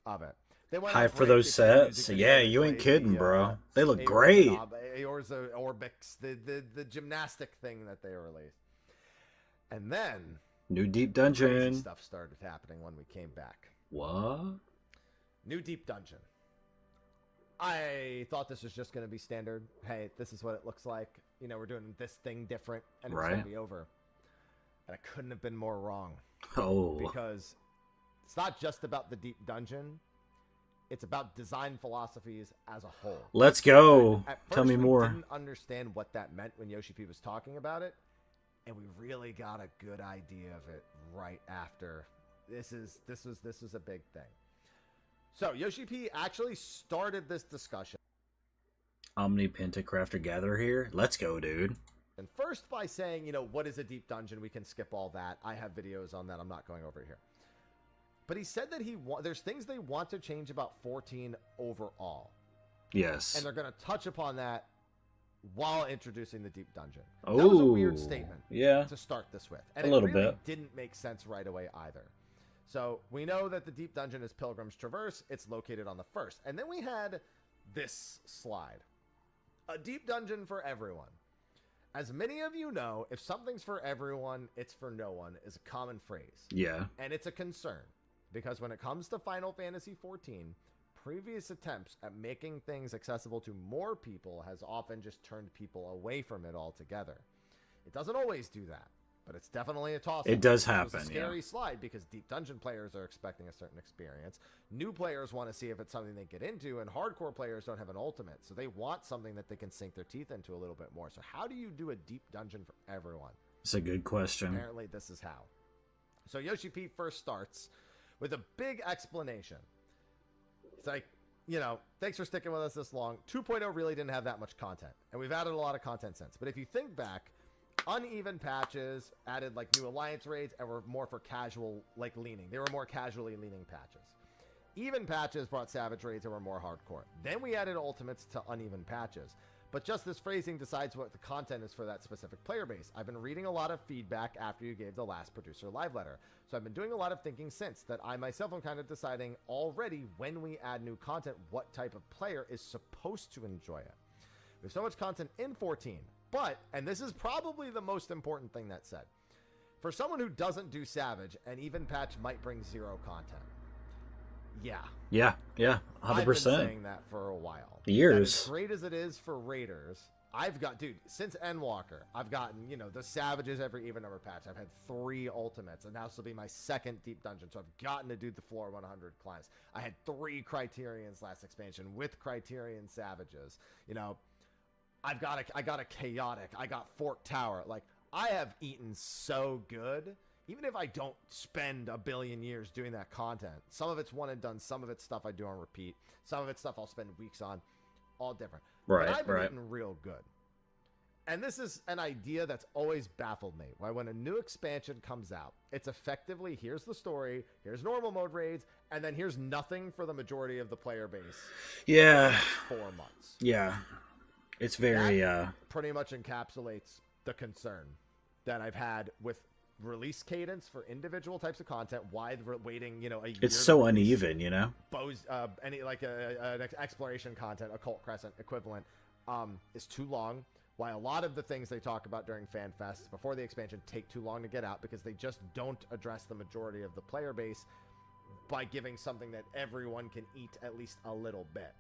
of it. They went hype for those sets. Yeah, you ain't kidding, bro. They look great. Orbix, the gymnastic thing that they released. And then new deep dungeon stuff started happening when we came back. What? New deep dungeon. I thought this was just going to be standard. Hey, this is what it looks like. You know, we're doing this thing different, and it's going to be over. And I couldn't have been more wrong. Oh. Because it's not just about the deep dungeon. It's about design philosophies as a whole. Let's go. Tell me more. We didn't understand what that meant when Yoshi P was talking about it, and we really got a good idea of it right after. This was a big thing. So Yoshi P actually started this discussion. Omni Pentacrafter Gatherer here. Let's go, dude. And first by saying, you know, what is a deep dungeon? We can skip all that. I have videos on that. I'm not going over here. But he said that there's things they want to change about 14 overall. Yes. And they're going to touch upon that while introducing the deep dungeon. Oh, that was a weird statement to start this with. And a little it really bit. Didn't make sense right away either. So we know that the deep dungeon is Pilgrim's Traverse. It's located on the first. And then we had this slide. A deep dungeon for everyone. As many of you know, if something's for everyone, it's for no one is a common phrase. Yeah. And it's a concern, because when it comes to Final Fantasy XIV, previous attempts at making things accessible to more people has often just turned people away from it altogether. It doesn't always do that, but it's definitely a toss-up. It does It's happen, a scary slide because deep dungeon players are expecting a certain experience. New players want to see if it's something they get into, and hardcore players don't have an ultimate, so they want something that they can sink their teeth into a little bit more. So how do you do a deep dungeon for everyone? It's a good question. Apparently this is how. So Yoshi P first starts with a big explanation. It's like, you know, thanks for sticking with us this long. 2.0 really didn't have that much content, and we've added a lot of content since. But if you think back, uneven patches added like new alliance raids and were more for casual like leaning. They were more casually leaning patches. Even patches brought savage raids and were more hardcore. Then we added ultimates to uneven patches. But just this phrasing decides what the content is for that specific player base. I've been reading a lot of feedback after you gave the last producer live letter. So I've been doing a lot of thinking since that I myself am kind of deciding already when we add new content, what type of player is supposed to enjoy it. There's so much content in 14, but, and this is probably the most important thing that's said, for someone who doesn't do Savage, an even patch might bring zero content. Yeah. Yeah, 100%. I've been saying that for a while. Years. And as great as it is for Raiders, I've got, dude, since Endwalker, I've gotten, you know, the Savages every even number patch. I've had 3 ultimates, and now this will be my 2nd deep dungeon, so I've gotten to do the floor 100 climbs. I had 3 Criterions last expansion with Criterion Savages. You know, I got a Chaotic. I got Fork Tower. Like, I have eaten so good. Even if I don't spend a billion years doing that content, some of it's one and done, some of it's stuff I do on repeat, some of it's stuff I'll spend weeks on, all different. Right, but I've been right. eating real good. And this is an idea that's always baffled me. Why when a new expansion comes out, it's effectively, here's the story, here's normal mode raids, and then here's nothing for the majority of the player base. Yeah. 4 months. Yeah. It's very, That pretty much encapsulates the concern that I've had with release cadence for individual types of content. Why waiting, you know, a year? it's so uneven, you know? Bows, any like an exploration content, Occult Crescent equivalent, is too long. Why a lot of the things they talk about during Fan Fest before the expansion take too long to get out because they just don't address the majority of the player base by giving something that everyone can eat at least a little bit.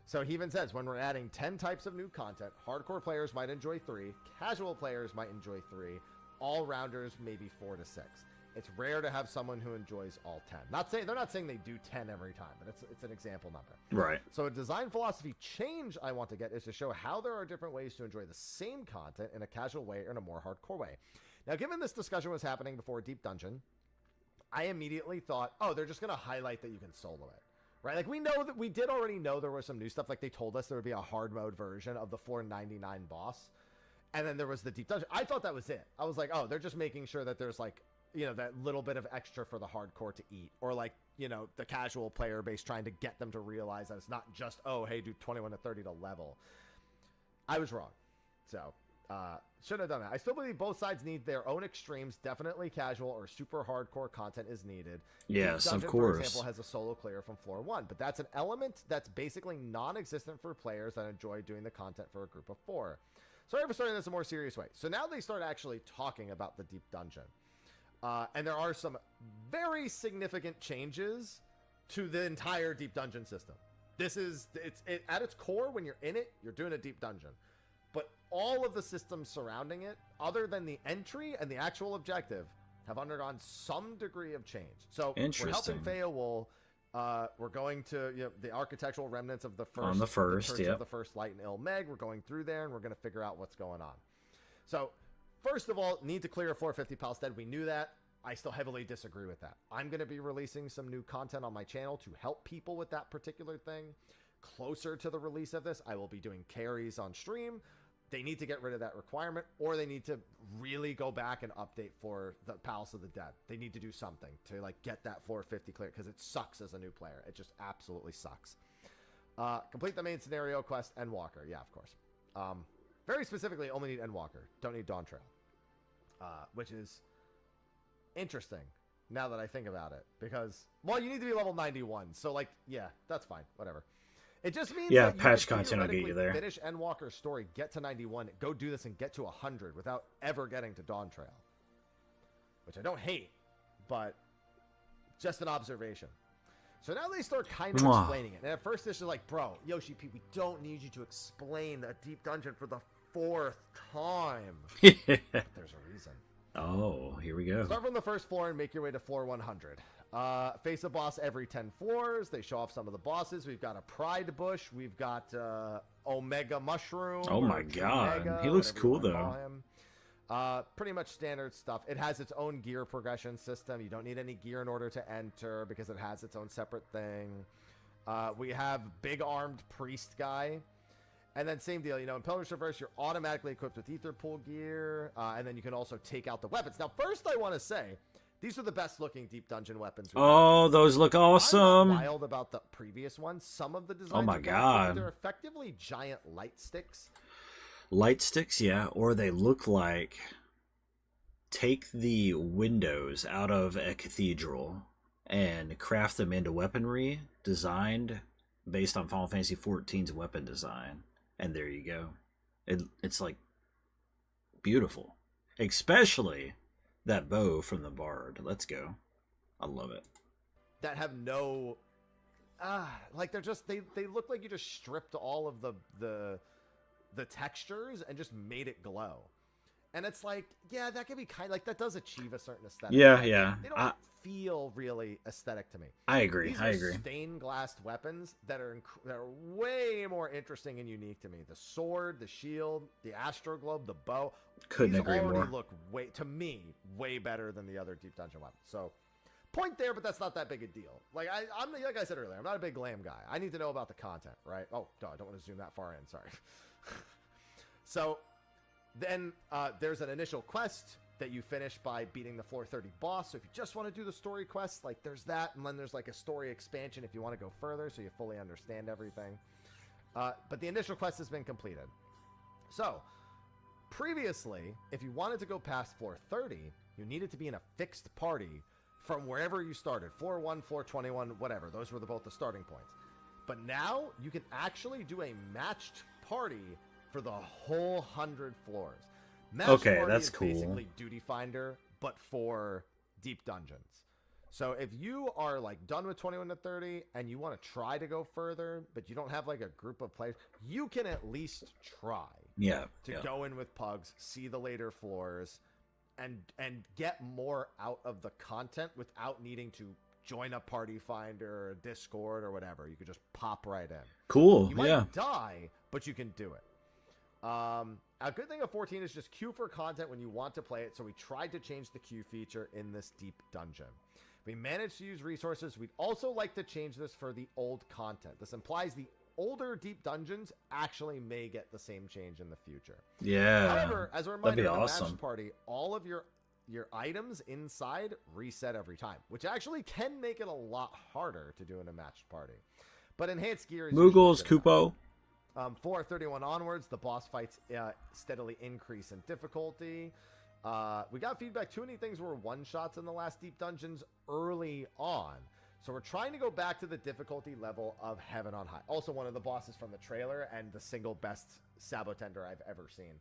So he even says, when we're adding 10 types of new content, hardcore players might enjoy 3, casual players might enjoy 3, all-rounders maybe 4 to 6. It's rare to have someone who enjoys all 10. They're not saying they do 10 every time, but it's an example number. Right. So a design philosophy change I want to get is to show how there are different ways to enjoy the same content in a casual way or in a more hardcore way. Now, given this discussion was happening before Deep Dungeon, I immediately thought, oh, they're just going to highlight that you can solo it. Right? Like, we know that we did already know there was some new stuff. Like, they told us there would be a hard mode version of the 499 boss. And then there was the deep dungeon. I thought that was it. I was like, oh, they're just making sure that there's, like, you know, that little bit of extra for the hardcore to eat. Or, like, you know, the casual player base trying to get them to realize that it's not just, oh, hey, do 21 to 30 to level. I was wrong. So, shouldn't have done that. I still believe both sides need their own extremes. Definitely casual or super hardcore content is needed. Yes, Deep Dungeon, of course. for example, has a solo clear from floor 1, but that's an element that's basically non-existent for players that enjoy doing the content for a group of 4. Sorry for starting this in a more serious way. So now they start actually talking about the Deep Dungeon. And there are some very significant changes to the entire Deep Dungeon system. At its core, when you're in it, you're doing a Deep Dungeon. But all of the systems surrounding it, other than the entry and the actual objective, have undergone some degree of change. So we're helping Feowul. We're going to, you know, the architectural remnants of the first, on the first, Church of the First Light in Ilmeg. We're going through there, and we're going to figure out what's going on. So, first of all, need to clear floor 50 Palstead. We knew that. I still heavily disagree with that. I'm going to be releasing some new content on my channel to help people with that particular thing. Closer to the release of this, I will be doing carries on stream. They need to get rid of that requirement, or they need to really go back and update for the Palace of the Dead. They need to do something to, like, get that floor 50 clear, because it sucks as a new player. It just absolutely sucks. Complete the main scenario quest, Endwalker. Yeah, of course. Very specifically, only need Endwalker. Don't need DAWNTRAIL. Which is interesting, now that I think about it. Because, well, you need to be level 91. So, like, yeah, that's fine. Whatever. It just means Yeah, that you patch could content will get you theoretically there. finish Endwalker's story, get to 91, go do this, and get to 100 without ever getting to DAWNTRAIL. Which I don't hate, but just an observation. So now they start kind of explaining it. And at first this is like, bro, Yoshi P, we don't need you to explain a deep dungeon for the 4th time. But there's a reason. Oh, here we go. Start from the first floor and make your way to floor 100. Face a boss every 10 floors. They show off some of the bosses. We've got a Pride Bush. We've got Omega Mushroom. Oh my god. Omega, He looks whatever you cool, wanna call though. him. Pretty much standard stuff. It has its own gear progression system. You don't need any gear in order to enter because it has its own separate thing. We have big armed priest guy. And then same deal, you know, in Pilgrim's Traverse, you're automatically equipped with Ether Pool gear. And then you can also take out the weapons. Now, first I want to say, these are the best looking deep dungeon weapons. Oh, those look awesome. I'm not wild about the previous ones. Some of the designs Oh my are kinda cool. god. They're effectively giant light sticks. Light sticks, yeah, or they look like take the windows out of a cathedral and craft them into weaponry designed based on Final Fantasy XIV's weapon design. And there you go. It's like beautiful. Especially that bow from the Bard. Let's go. I love it. That have no like they're just they look like you just stripped all of the textures and just made it glow. And it's like, yeah, that can be kind of like that does achieve a certain aesthetic. Yeah, yeah. They don't feel really aesthetic to me. I agree. These I are agree. stained glass weapons that are way more interesting and unique to me. The sword, the shield, the Astro Globe, the bow. Couldn't these agree already more. look way better than the other deep dungeon weapons. So, point there, but that's not that big a deal. Like I'm like I said earlier, I'm not a big glam guy. I need to know about the content, right? Oh, no, I don't want to zoom that far in. Sorry. So, then there's an initial quest that you finish by beating the floor 30 boss. So if you just want to do the story quest, like there's that, and then there's like a story expansion if you want to go further, so you fully understand everything. But the initial quest has been completed. So previously, if you wanted to go past floor 30, you needed to be in a fixed party from wherever you started. Floor 1, floor 21, whatever. Those were both the starting points. But now you can actually do a matched party for the whole 100 floors. Matched Okay, party that's is cool. basically Duty Finder, but for deep dungeons. So if you are like done with 21 to 30 and you want to try to go further, but you don't have like a group of players, you can at least try to go in with pugs, see the later floors, and get more out of the content without needing to join a party finder or a Discord or whatever. You could just pop right in. Cool. You might die, but you can do it. A good thing of 14 is just queue for content when you want to play it, so we tried to change the queue feature in this deep dungeon. We managed to use resources. We'd also like to change this for the old content. This implies the older deep dungeons actually may get the same change in the future. Yeah. However, as a that'd reminder, be in the awesome. match party, all of your items inside reset every time, which actually can make it a lot harder to do in a matched party. But enhanced gear is Moogles, usually good enough. Kupo. 431 onwards, the boss fights steadily increase in difficulty. We got feedback too many things were one-shots in the last deep dungeons early on. So we're trying to go back to the difficulty level of Heaven on High. Also one of the bosses from the trailer and the single best Sabotender I've ever seen.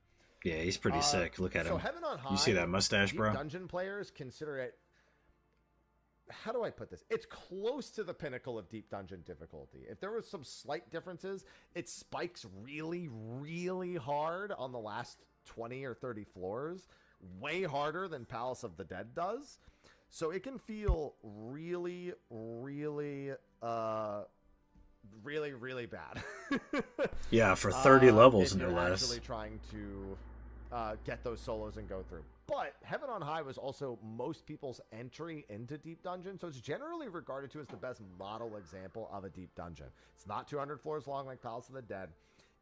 Yeah, he's pretty sick. Look at him. So Heaven on High, You see that mustache, deep bro? dungeon players consider it, how do I put this? It's close to the pinnacle of deep dungeon difficulty. If there was some slight differences, it spikes really, really hard on the last 20 or 30 floors, way harder than Palace of the Dead does. So it can feel really, really, really, really bad. Yeah, for 30 levels, if no you're less. actually trying to get those solos and go through. But Heaven on High was also most people's entry into deep dungeon, so it's generally regarded to as the best model example of a deep dungeon. It's not 200 floors long like Palace of the Dead.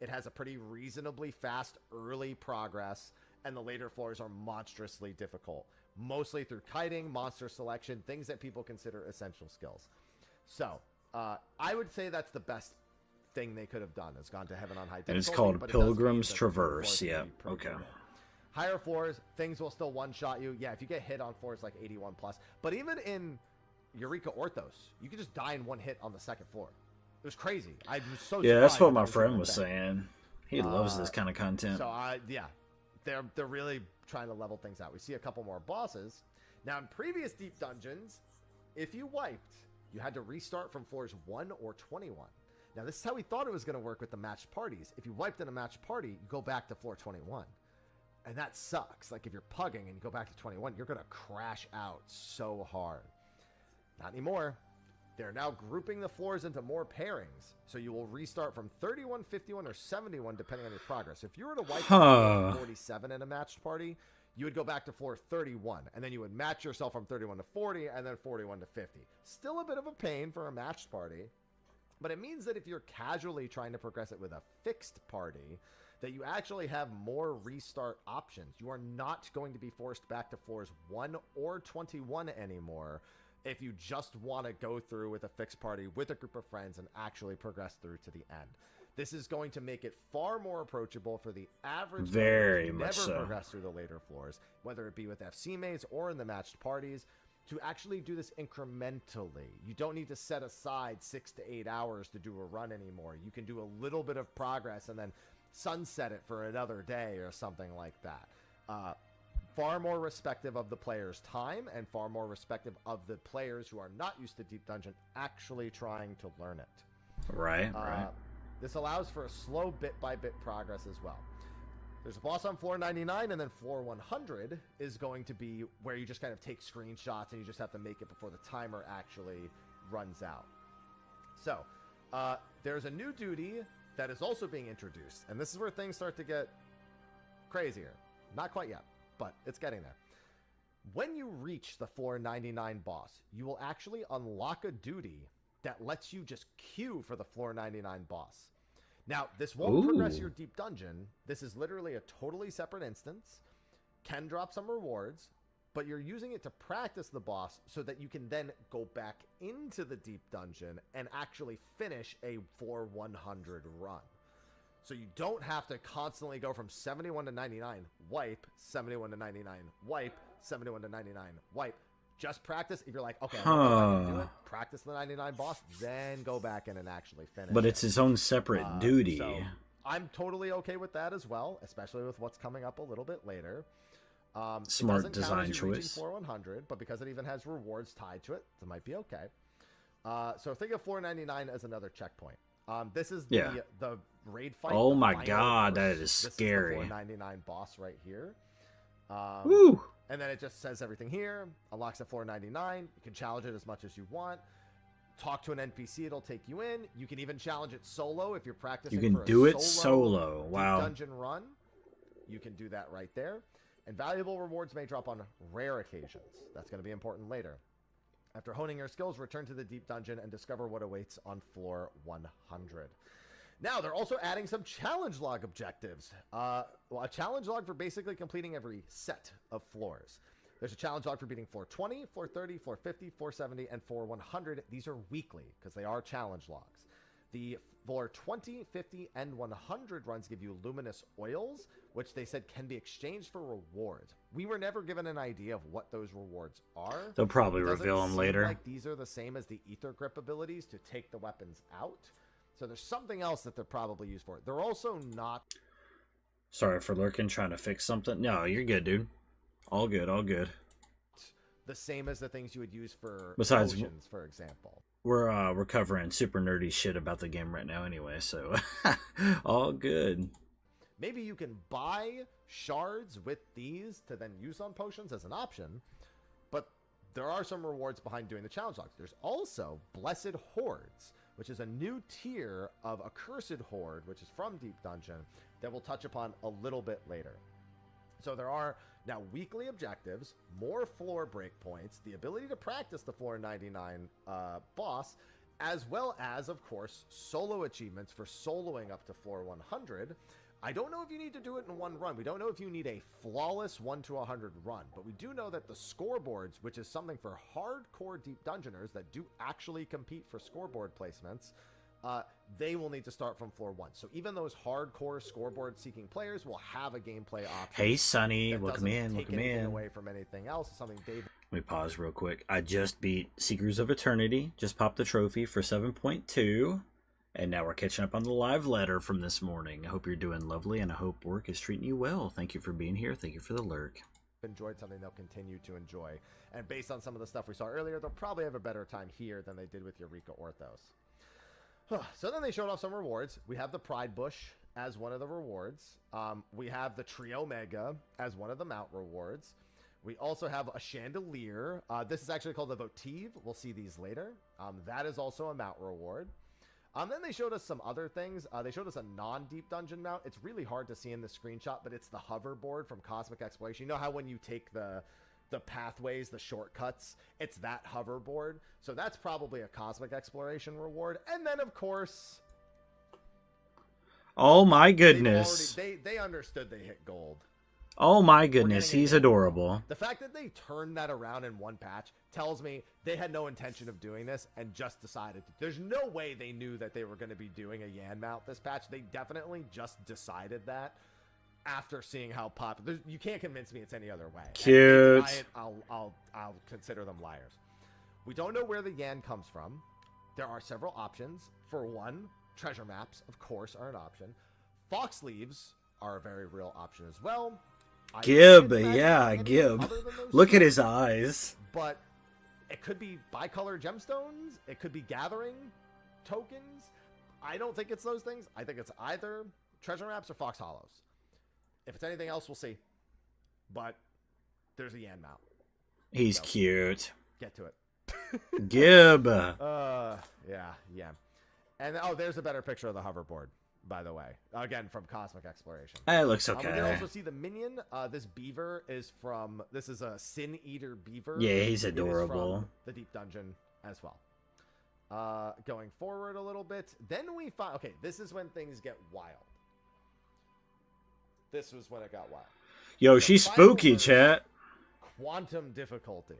It has a pretty reasonably fast early progress, and the later floors are monstrously difficult, mostly through kiting, monster selection, things that people consider essential skills. So I would say that's the best thing they could have done, is gone to Heaven on High difficulty. And it's called but it does mean Pilgrim's that the Traverse. floors can Yeah, be pretty okay. brutal. Higher floors, things will still one-shot you. Yeah, if you get hit on floors like 81 plus. But even in Eureka Orthos, you can just die in one hit on the second floor. It was crazy. I was so Yeah, that's what surprised my every friend single was thing. saying. He loves this kind of content. So yeah, they're really trying to level things out. We see a couple more bosses. Now in previous deep dungeons, if you wiped, you had to restart from floors 1 or 21. Now this is how we thought it was going to work with the matched parties. If you wiped in a matched party, you go back to floor 21. And that sucks. Like if you're pugging and you go back to 21, you're going to crash out so hard. Not anymore. They're now grouping the floors into more pairings. So you will restart from 31, 51, or 71 depending on your progress. If you were to wipe floor 47 in a matched party, you would go back to floor 31. And then you would match yourself from 31 to 40 and then 41 to 50. Still a bit of a pain for a matched party. But it means that if you're casually trying to progress it with a fixed party, that you actually have more restart options. You are not going to be forced back to floors 1 or 21 anymore if you just want to go through with a fixed party with a group of friends and actually progress through to the end. This is going to make it far more approachable for the average Very player who much never so. progress through the later floors, whether it be with FC mates or in the matched parties, to actually do this incrementally. You don't need to set aside 6 to 8 hours to do a run anymore. You can do a little bit of progress and then sunset it for another day or something like that. Far more respective of the player's time and far more respective of the players who are not used to Deep Dungeon actually trying to learn it. Right, right. This allows for a slow bit-by-bit progress as well. There's a boss on floor 99, and then floor 100 is going to be where you just kind of take screenshots and you just have to make it before the timer actually runs out. So, there's a new duty that is also being introduced, and this is where things start to get crazier. Not quite yet, but it's getting there. When you reach the floor 99 boss, you will actually unlock a duty that lets you just queue for the floor 99 boss. Now, this won't progress your deep dungeon. This is literally a totally separate instance. Can drop some rewards, but you're using it to practice the boss so that you can then go back into the deep dungeon and actually finish a floor 100 run. So you don't have to constantly go from 71 to 99, wipe, 71 to 99, wipe, 71 to 99, wipe. Just practice. If you're like, okay, I'm going to do it, practice the 99 boss, then go back in and actually finish. But it's its own separate duty. So I'm totally okay with that as well, especially with what's coming up a little bit later. Smart design choice. Floor 100, but because it even has rewards tied to it, it might be okay. So think of floor 99 as another checkpoint. This is the raid fight. Oh my god, that is scary. This is the floor 99 boss right here. Woo! And then it just says everything here. Unlocks at floor 99. You can challenge it as much as you want. Talk to an NPC, it'll take you in. You can even challenge it solo if you're practicing. You can do it solo. Wow. Dungeon run. You can do that right there. And valuable rewards may drop on rare occasions. That's going to be important later. After honing your skills, return to the deep dungeon and discover what awaits on floor 100. Now, they're also adding some challenge log objectives. A challenge log for basically completing every set of floors. There's a challenge log for beating floor 20, floor 30, floor 50, floor 70, and floor 100. These are weekly because they are challenge logs. The floor 20, 50, and 100 runs give you luminous oils, which they said can be exchanged for rewards. We were never given an idea of what those rewards are. They'll probably reveal them later. Like these are the same as the ether grip abilities to take the weapons out. So there's something else that they're probably used for. They're also not... Sorry for lurking, trying to fix something. No, you're good, dude. All good, all good. The same as the things you would use for Besides, potions, for example. We're covering super nerdy shit about the game right now anyway, so all good. Maybe you can buy shards with these to then use on potions as an option, but there are some rewards behind doing the challenge logs. There's also Blessed Hordes, which is a new tier of Accursed Horde, which is from Deep Dungeon, that we'll touch upon a little bit later. So there are now weekly objectives, more floor breakpoints, the ability to practice the floor 99 boss, as well as, of course, solo achievements for soloing up to floor 100. I don't know if you need to do it in one run. We don't know if you need a flawless 1 to 100 run, but we do know that the scoreboards, which is something for hardcore Deep Dungeoners that do actually compete for scoreboard placements, they will need to start from floor 1. So even those hardcore scoreboard-seeking players will have a gameplay option. Hey, Sonny, welcome in, welcome in. Away from anything else, something David. Let me pause real quick. I just beat Seekers of Eternity. Just popped the trophy for 7.2. And now we're catching up on the live letter from this morning. I hope you're doing lovely, and I hope work is treating you well. Thank you for being here. Thank you for the lurk. Enjoyed something they'll continue to enjoy. And based on some of the stuff we saw earlier, they'll probably have a better time here than they did with Eureka Orthos. So then they showed off some rewards. We have the Pride Bush as one of the rewards. We have the Trio Mega as one of the mount rewards. We also have a Chandelier. This is actually called the Votive. We'll see these later. That is also a mount reward. Then they showed us some other things. They showed us a non-deep dungeon mount. It's really hard to see in the screenshot, but it's the hoverboard from Cosmic Exploration. You know how when you take the pathways, the shortcuts, it's that hoverboard. So that's probably a Cosmic Exploration reward. And then, of course... Oh my goodness. They understood they hit gold. Oh my goodness, he's adorable. The fact that they turned that around in one patch tells me they had no intention of doing this and just decided. There's no way they knew that they were going to be doing a Yan mount this patch. They definitely just decided that after seeing how popular. You can't convince me it's any other way. Cute. I'll consider them liars. We don't know where the Yan comes from. There are several options. For one, treasure maps, of course, are an option. Fox leaves are a very real option as well. Gib, yeah, Gib. Look at his eyes. But it could be bicolor gemstones. It could be gathering tokens. I don't think it's those things. I think it's either treasure maps or Fox Hollows. If it's anything else, we'll see. But there's a Yan mount. He's cute. Get to it. Gib. Yeah. And there's a better picture of the hoverboard, by the way. Again, from Cosmic Exploration. It looks okay. We can also see the minion. This beaver is from... This is a Sin Eater beaver. Yeah, he's adorable. From the Deep Dungeon as well. Going forward a little bit. Then we find... Okay, this is when things get wild. This was when it got wild. Yo, she's spooky, chat. Quantum difficulty.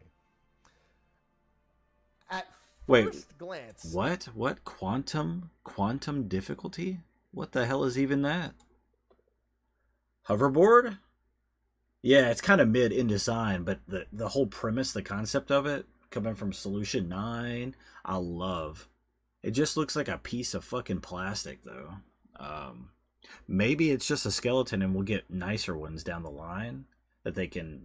At Wait, first glance... What? Quantum difficulty? What the hell is even that? Hoverboard? Yeah, it's kind of mid in design, but the whole premise, the concept of it, coming from Solution 9, I love. It just looks like a piece of fucking plastic, though. Maybe it's just a skeleton and we'll get nicer ones down the line that they can,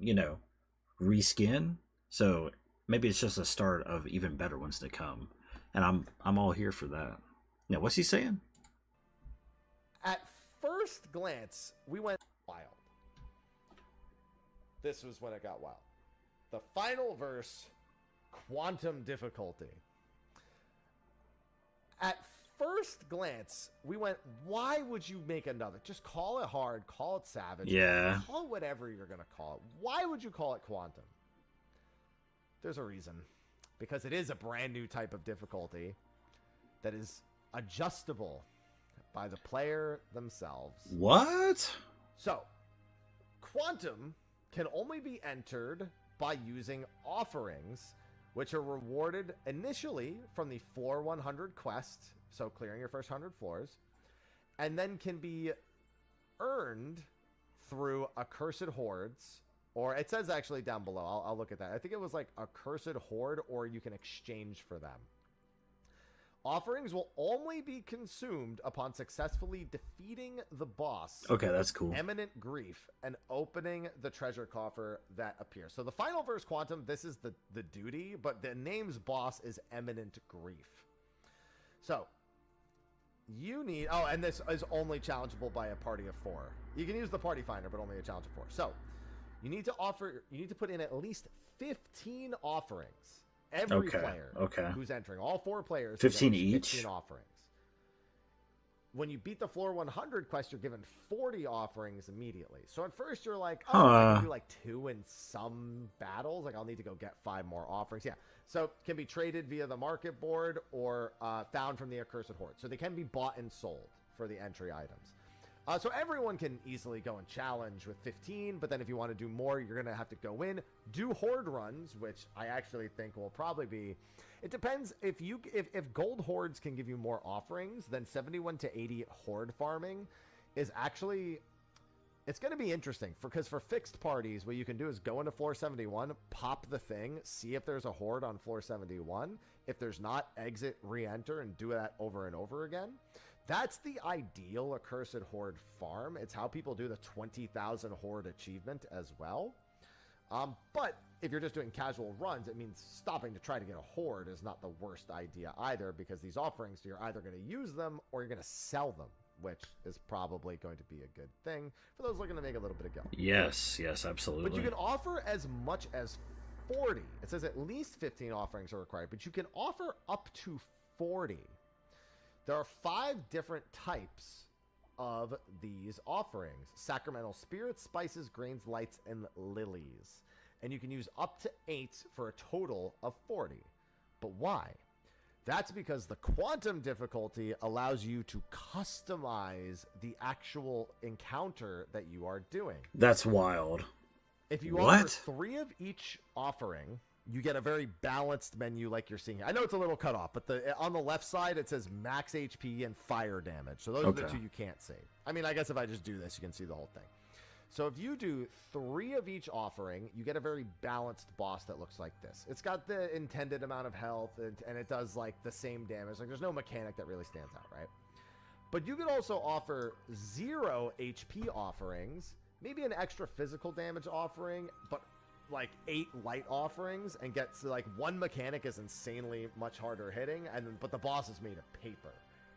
reskin. So maybe it's just a start of even better ones to come. And I'm all here for that. Now, what's he saying? At first glance, we went wild. This was when it got wild. The final verse, quantum difficulty. At first glance, we went, why would you make another? Just call it hard, call it savage. Yeah. Call it whatever you're going to call it. Why would you call it quantum? There's a reason. Because it is a brand new type of difficulty that is adjustable by the player themselves. What? So, quantum can only be entered by using offerings, which are rewarded initially from the Floor 100 quest, so clearing your first 100 floors, and then can be earned through accursed hordes, or it says actually down below, I'll look at that. I think it was like accursed horde, or you can exchange for them. Offerings will only be consumed upon successfully defeating the boss. Okay, that's cool. Eminent Grief, and opening the treasure coffer that appears. So the final verse, Quantum, this is the duty, but the name's boss is Eminent Grief. So, you need... Oh, and this is only challengeable by a party of 4. You can use the party finder, but only a challenge of 4. So, you need to put in at least 15 offerings. Every player who's entering, all 4 players, 15 each. 15 offerings. When you beat the Floor 100 quest, you're given 40 offerings immediately. So at first you're like, I can do like 2 in some battles. Like I'll need to go get 5 more offerings. Yeah. So it can be traded via the market board or found from the Accursed Horde. So they can be bought and sold for the entry items. So everyone can easily go and challenge with 15, but then if you want to do more, you're going to have to go in, do horde runs, which I actually think will probably be... It depends. If gold hordes can give you more offerings, then 71 to 80 horde farming is actually it's going to be interesting because for fixed parties, what you can do is go into floor 71, pop the thing, see if there's a horde on floor 71. If there's not, exit, re-enter, and do that over and over again. That's the ideal Accursed Horde farm. It's how people do the 20,000 Horde achievement as well. But if you're just doing casual runs, it means stopping to try to get a Horde is not the worst idea either, because these offerings, you're either going to use them or you're going to sell them, which is probably going to be a good thing for those looking to make a little bit of gil. Yes, absolutely. But you can offer as much as 40. It says at least 15 offerings are required, but you can offer up to 40. There are 5 different types of these offerings: sacramental spirits, spices, grains, lights, and lilies. And you can use up to 8 for a total of 40. But why? That's because the quantum difficulty allows you to customize the actual encounter that you are doing. That's wild. If you offer 3 of each offering, you get a very balanced menu like you're seeing here. I know it's a little cut off, but on the left side, it says max HP and fire damage. So those are the 2 you can't see. I mean, I guess if I just do this, you can see the whole thing. So if you do 3 of each offering, you get a very balanced boss that looks like this. It's got the intended amount of health, and it does like the same damage. Like there's no mechanic that really stands out, right? But you could also offer 0 HP offerings, maybe an extra physical damage offering, but like 8 light offerings, and get to like 1 mechanic is insanely much harder hitting, but the boss is made of paper,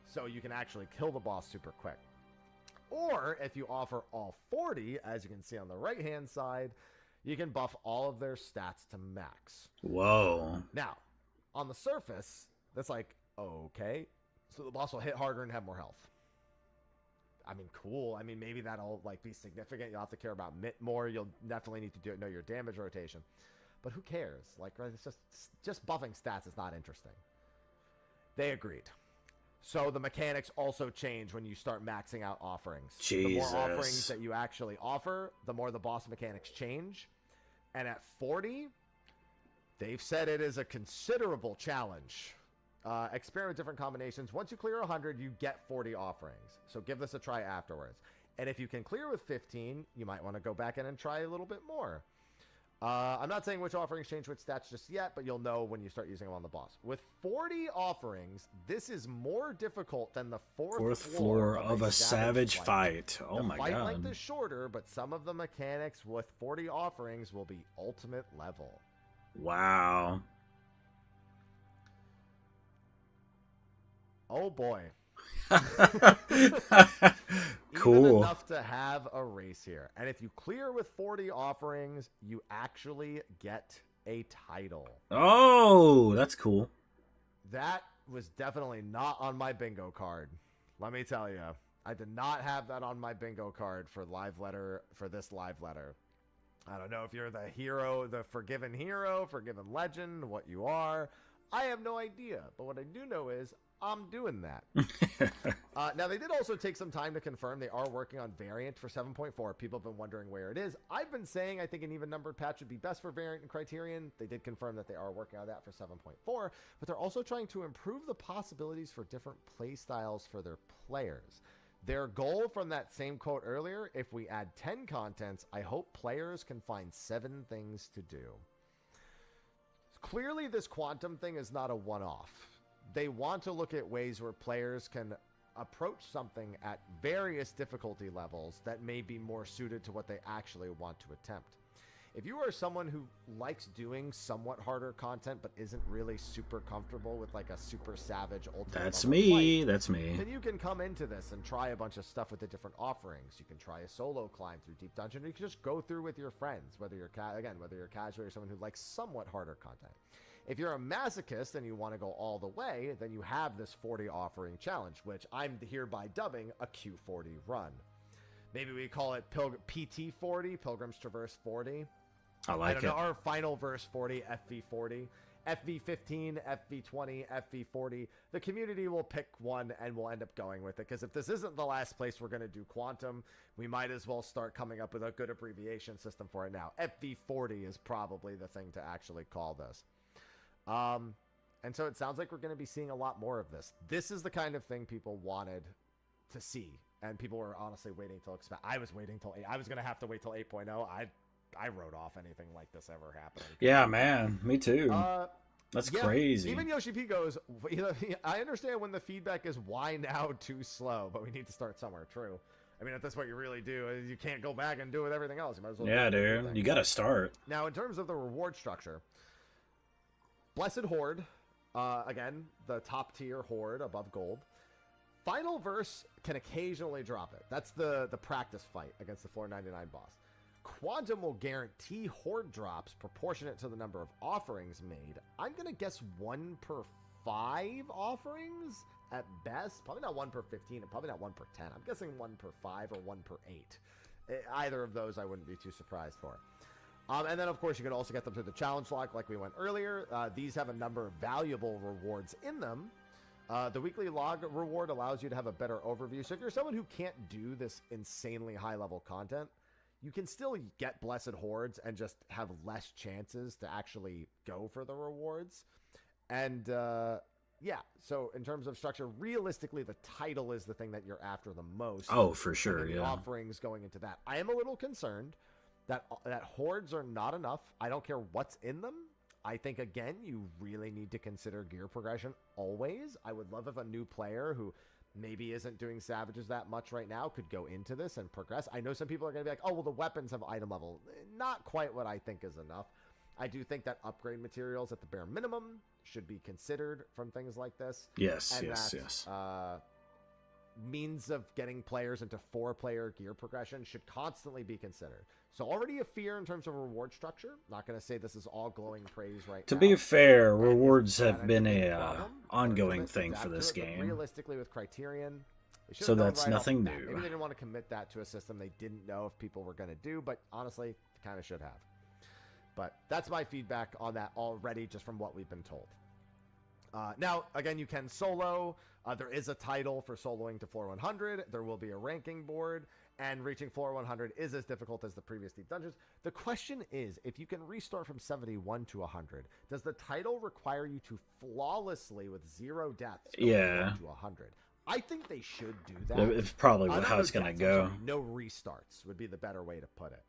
so you can actually kill the boss super quick. Or if you offer all 40, as you can see on the right hand side, you can buff all of their stats to max. Whoa. Now, on the surface, that's like, okay, so the boss will hit harder and have more health. I mean, cool. I mean, maybe that'll like be significant. You'll have to care about MIT more. You'll definitely need to know your damage rotation. But who cares? Like, right, it's just buffing stats is not interesting. They agreed. So the mechanics also change when you start maxing out offerings. Jesus. The more offerings that you actually offer, the more the boss mechanics change. And at 40, they've said it is a considerable challenge. Experiment with different combinations. Once you clear 100, you get 40 offerings. So give this a try afterwards. And if you can clear with 15, you might want to go back in and try a little bit more. I'm not saying which offerings change which stats just yet, but you'll know when you start using them on the boss. With 40 offerings, this is more difficult than the fourth floor of a savage fight. Oh my god. The fight length is shorter, but some of the mechanics with 40 offerings will be ultimate level. Wow. Oh boy. Cool. Even enough to have a race here. And if you clear with 40 offerings, you actually get a title. Oh, that's cool. That was definitely not on my bingo card. Let me tell you. I did not have that on my bingo card for this live letter. I don't know if you're the hero, the forgiven hero, forgiven legend, what you are. I have no idea. But what I do know is I'm doing that. Now, they did also take some time to confirm they are working on variant for 7.4. People have been wondering where it is. I've been saying I think an even numbered patch would be best for variant and criterion. They did confirm that they are working on that for 7.4, but they're also trying to improve the possibilities for different play styles for their players. Their goal from that same quote earlier, if we add 10 contents, I hope players can find 7 things to do. Clearly, this quantum thing is not a one-off. They want to look at ways where players can approach something at various difficulty levels that may be more suited to what they actually want to attempt. If you are someone who likes doing somewhat harder content but isn't really super comfortable with like a super savage ultimate That's level me. fight, That's me. then you can come into this and try a bunch of stuff with the different offerings. You can try a solo climb through Deep Dungeon, or you can just go through with your friends, whether you're casual or someone who likes somewhat harder content. If you're a masochist and you want to go all the way, then you have this 40 offering challenge, which I'm hereby dubbing a Q40 run. Maybe we call it PT40, Pilgrim's Traverse 40. I don't know, our final verse 40, FV40, FV15, FV20, FV40. The community will pick one and we'll end up going with it, because if this isn't the last place we're going to do Quantum, we might as well start coming up with a good abbreviation system for it now. FV40 is probably the thing to actually call this. And so it sounds like we're going to be seeing a lot more of this. This is the kind of thing people wanted to see and people were honestly waiting till I was waiting till 8. I was gonna have to wait till 8.0. I wrote off anything like this ever happening. Yeah, man, me too. That's crazy. Even Yoshi P goes, you know, I understand when the feedback is why now too slow, but we need to start somewhere. True. I mean, at this point, you really do. You can't go back and do it with everything else. You might as well. Yeah, dude. You got to start. Now, in terms of the reward structure, Blessed Horde, again, the top tier Horde above gold. Final Verse can occasionally drop it. That's the practice fight against the floor 99 boss. Quantum will guarantee Horde drops proportionate to the number of offerings made. I'm going to guess 1 per 5 offerings at best. Probably not 1 per 15 and probably not 1 per 10. I'm guessing 1 per 5 or 1 per 8. Either of those I wouldn't be too surprised for. And then, of course, you can also get them through the challenge log like we went earlier. These have a number of valuable rewards in them. The weekly log reward allows you to have a better overview. So if you're someone who can't do this insanely high-level content, you can still get Blessed Hordes and just have less chances to actually go for the rewards. And, yeah, so in terms of structure, realistically, the title is the thing that you're after the most. Oh, for sure, and yeah. Offerings going into that. I am a little concerned that Hordes are not enough. I don't care what's in them. I think, again, you really need to consider gear progression always. I would love if a new player who maybe isn't doing Savages that much right now could go into this and progress. I know some people are going to be like, oh, well, the weapons have item level. Not quite what I think is enough. I do think that upgrade materials at the bare minimum should be considered from things like this. Yes, and yes. Means of getting players into 4-player gear progression should constantly be considered. So already a fear in terms of reward structure. Not going to say this is all glowing praise right now. To be fair, rewards have been a ongoing thing for this game. Realistically, with Criterion, so that's nothing new. Maybe they didn't want to commit that to a system they didn't know if people were going to do, but honestly, kind of should have. But that's my feedback on that already, just from what we've been told. Now, again, you can solo. There is a title for soloing to floor 100. There will be a ranking board, and reaching floor 100 is as difficult as the previous deep dungeons. The question is, if you can restart from 71 to 100, does the title require you to flawlessly, with 0 deaths, go from 1 to 100? I think they should do that. It's probably how it's going to go. No restarts would be the better way to put it.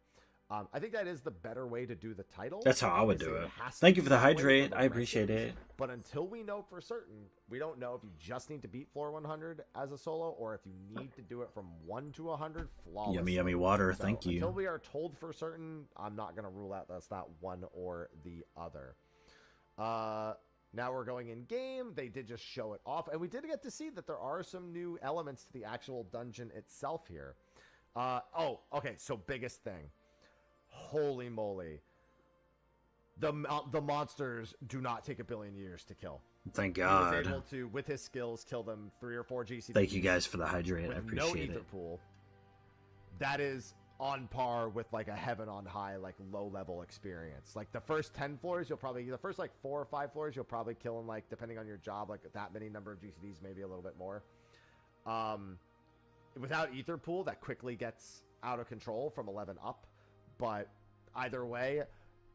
I think that is the better way to do the title. That's how I would do it. Thank you for the hydrate. I appreciate it. But until we know for certain, we don't know if you just need to beat floor 100 as a solo or if you need to do it from 1 to 100 flawlessly. Yummy, yummy water. So thank you. Until we are told for certain, I'm not going to rule out that's not one or the other. Now we're going in game. They did just show it off. And we did get to see that there are some new elements to the actual dungeon itself here. Oh, okay. So biggest thing. Holy moly. The monsters do not take 1 billion years to kill. Thank God. He was able to, with his skills, kill them 3 or 4 GCDs. Thank you guys for the hydrate. I appreciate no ether it. Pool. That is on par with like a heaven on high, like low level experience. Like the first 10 floors, the first like 4 or 5 floors, you'll probably kill in like, depending on your job, like that many number of GCDs, maybe a little bit more. Without ether pool, that quickly gets out of control from 11 up. But either way,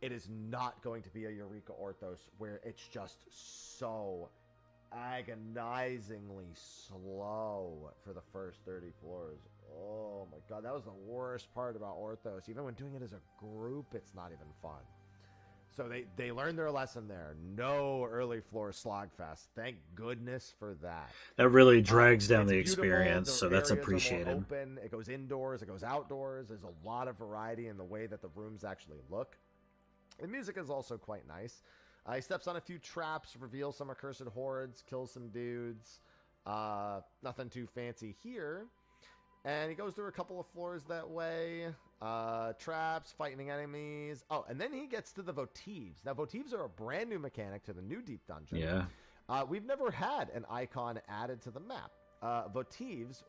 it is not going to be a Eureka Orthos where it's just so agonizingly slow for the first 30 floors. Oh my God, that was the worst part about Orthos. Even when doing it as a group, it's not even fun. So they learned their lesson there. No early floor slogfest. Thank goodness for that. That really drags down the beautiful. experience, so that's Areas are more appreciated. Open. It goes indoors, it goes outdoors. There's a lot of variety in the way that the rooms actually look. The music is also quite nice. He steps on a few traps, reveals some accursed hordes, kills some dudes. Nothing too fancy here. And he goes through a couple of floors that way. Traps, fighting enemies. Oh, and then he gets to the votives. Now, votives are a brand new mechanic to the new deep dungeon. Yeah. We've never had an icon added to the map. Votives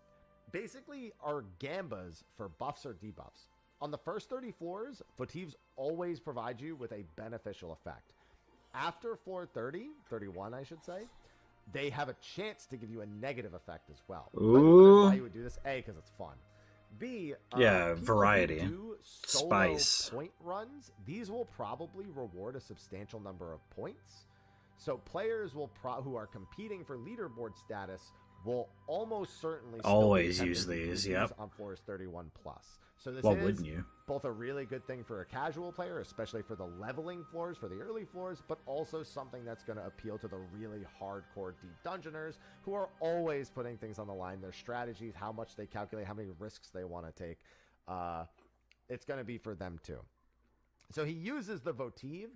basically are gambas for buffs or debuffs. On the first 30 floors, votives always provide you with a beneficial effect. After floor 30, 31 I should say, they have a chance to give you a negative effect as well. Ooh. Why you would do this? A, because it's fun. B, yeah, people variety. who do solo Spice. point runs, these will probably reward a substantial number of points. So players will who are competing for leaderboard status will almost certainly always still be use tempted to these. use Yep. on floors 31 plus. So this Why is wouldn't you? both a really good thing for a casual player, especially for the leveling floors, for the early floors, but also something that's going to appeal to the really hardcore deep dungeoners who are always putting things on the line, their strategies, how much they calculate, how many risks they want to take. It's going to be for them too. So he uses the votive,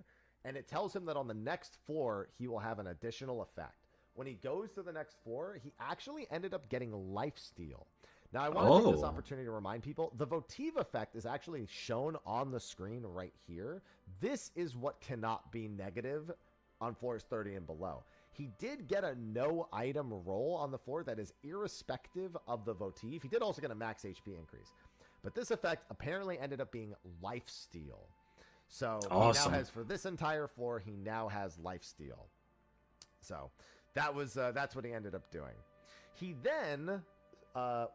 and it tells him that on the next floor, he will have an additional effect. When he goes to the next floor, he actually ended up getting lifesteal. Now, I want to take this opportunity to remind people, the votive effect is actually shown on the screen right here. This is what cannot be negative on floors 30 and below. He did get a no item roll on the floor that is irrespective of the votive. He did also get a max HP increase. But this effect apparently ended up being lifesteal. So awesome. He now has, for this entire floor, he now has lifesteal. So that's what he ended up doing. He then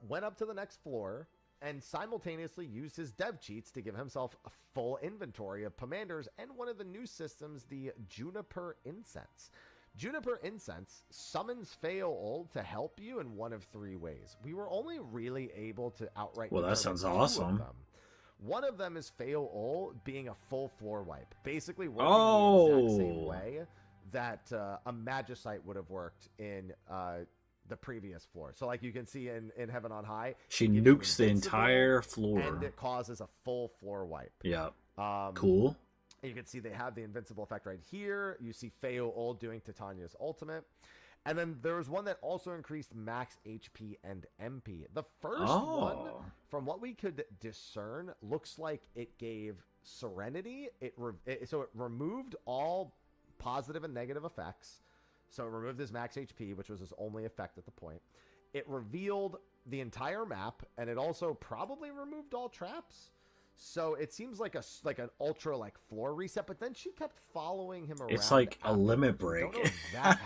went up to the next floor and simultaneously used his dev cheats to give himself a full inventory of Pomanders and one of the new systems, the Juniper Incense. Juniper Incense summons Feoul to help you in one of three ways. We were only really able to outright... Well, that sounds awesome. One of them is Feoul being a full floor wipe. Basically working the exact same way that a Magicite would have worked in... the previous floor. So like you can see in Heaven on High, she nukes the entire floor and it causes a full floor wipe. Yeah. Cool. You can see they have the invincible effect right here. You see Feoul doing Titania's ultimate. And then there was one that also increased max HP and MP. The first one, from what we could discern, looks like it gave Serenity. So it removed all positive and negative effects. So it removed his max HP, which was his only effect at the point. It revealed the entire map, and it also probably removed all traps. So it seems like an ultra floor reset, but then she kept following him around. It's like a limit break.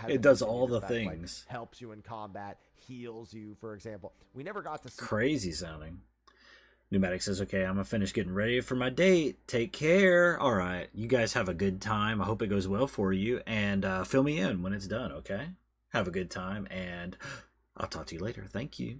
It does all the things. Helps you in combat, heals you, for example. We never got to see... Crazy sounding. Pneumatic says, okay, I'm going to finish getting ready for my date. Take care. All right. You guys have a good time. I hope it goes well for you. And fill me in when it's done, okay? Have a good time. And I'll talk to you later. Thank you.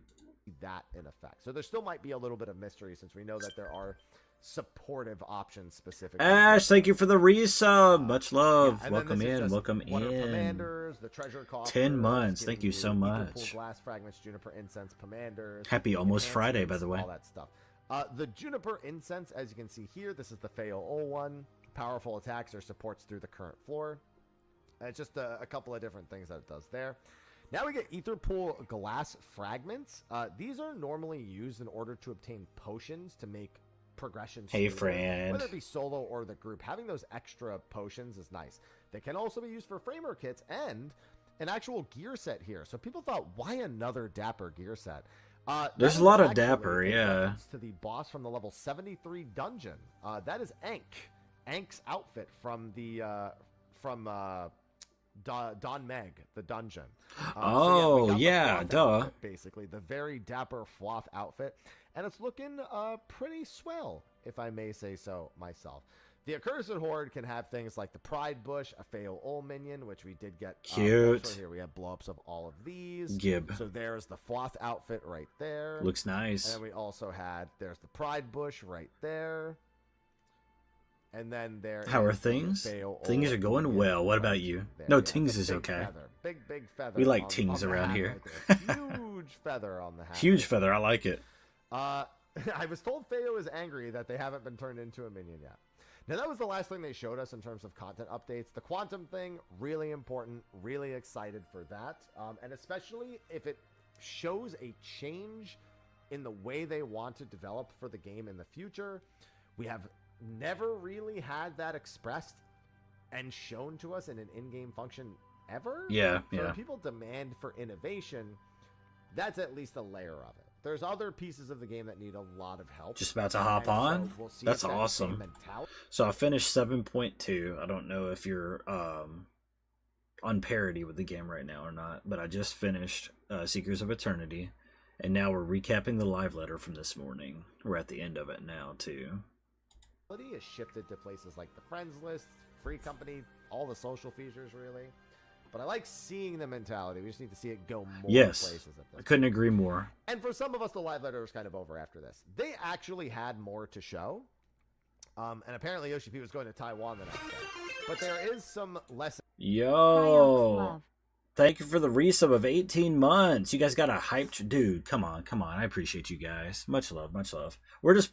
That in effect. So there still might be a little bit of mystery since we know that there are supportive options specifically. Ash, thank you for the resub. Much love. Yeah, welcome in. Welcome in. Pomanders, the treasure coffers, 10 months. Thank you so much. Glass fragments, Juniper Incense, Pomanders. Happy almost Friday, by the way. All that stuff. The Juniper Incense, as you can see here, this is the Feoul one. Powerful attacks or supports through the current floor. It's just a couple of different things that it does there. Now we get Etherpool Glass Fragments. These are normally used in order to obtain potions to make progression smoother. Hey, friend. Whether it be solo or the group, having those extra potions is nice. They can also be used for framer kits and an actual gear set here. So people thought, why another Dapper gear set? There's a lot of Dapper, yeah. To the boss from the level 73 dungeon. That is Ank's outfit from the Don Meg, the dungeon. Duh. Outfit, basically, the very dapper Floth outfit. And it's looking pretty swell, if I may say so myself. The Accursed Horde can have things like the Pride Bush, a Feoul minion, which we did get. Cute. Right here we have blow-ups of all of these. Gib. So there's the Floth outfit right there. Looks nice. And then we also there's the Pride Bush right there. And then how are things? Things are going well. What about you? No, Tings is okay. Big feather. We like Tings around here. Right huge feather on the hat. Huge feather. I like it. I was told Feo is angry that they haven't been turned into a minion yet. Now, that was the last thing they showed us in terms of content updates. The quantum thing, really important. Really excited for that. And especially if it shows a change in the way they want to develop for the game in the future. We have never really had that expressed and shown to us in an in-game function ever. Yeah. So when people demand for innovation, that's at least a layer of it. There's other pieces of the game that need a lot of help. Just about to hop on. So we'll see that's awesome. So I finished 7.2. I don't know if you're on parity with the game right now or not, but I just finished Seekers of Eternity, and now we're recapping the live letter from this morning. We're at the end of it now, too. Is shifted to places like the friends list, free company, all the social features, really. But I like seeing the mentality. We just need to see it go more Yes, places at this I couldn't agree more. And for some of us, the live letter was kind of over after this. They actually had more to show. And apparently Yoshi P was going to Taiwan the next day. But there is some less. Yo, thank you for the resub of 18 months. You guys got a hyped dude. Come on. I appreciate you guys. Much love. We're just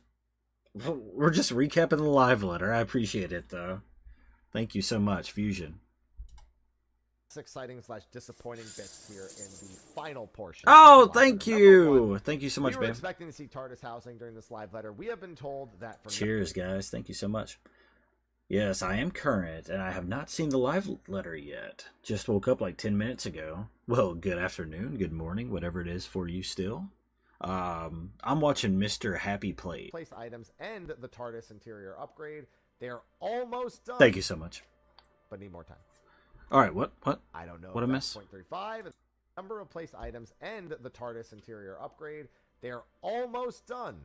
recapping the live letter. I appreciate it though. Thank you so much, Fusion. Exciting / disappointing bits here in the final portion. Oh, thank you. Thank you so much, we were babe. expecting to see TARDIS housing during this live letter. We have been told that. Cheers, guys. Thank you so much. Yes, I am current, and I have not seen the live letter yet. Just woke up like 10 minutes ago. Well, good afternoon, good morning, whatever it is for you still. I'm watching Mr. Happy Plate. Place items and the TARDIS interior upgrade. They're almost done. Thank you so much. But need more time. All right, what? I don't know. What I miss? 0.35. Number of place items and the TARDIS interior upgrade. They're almost done.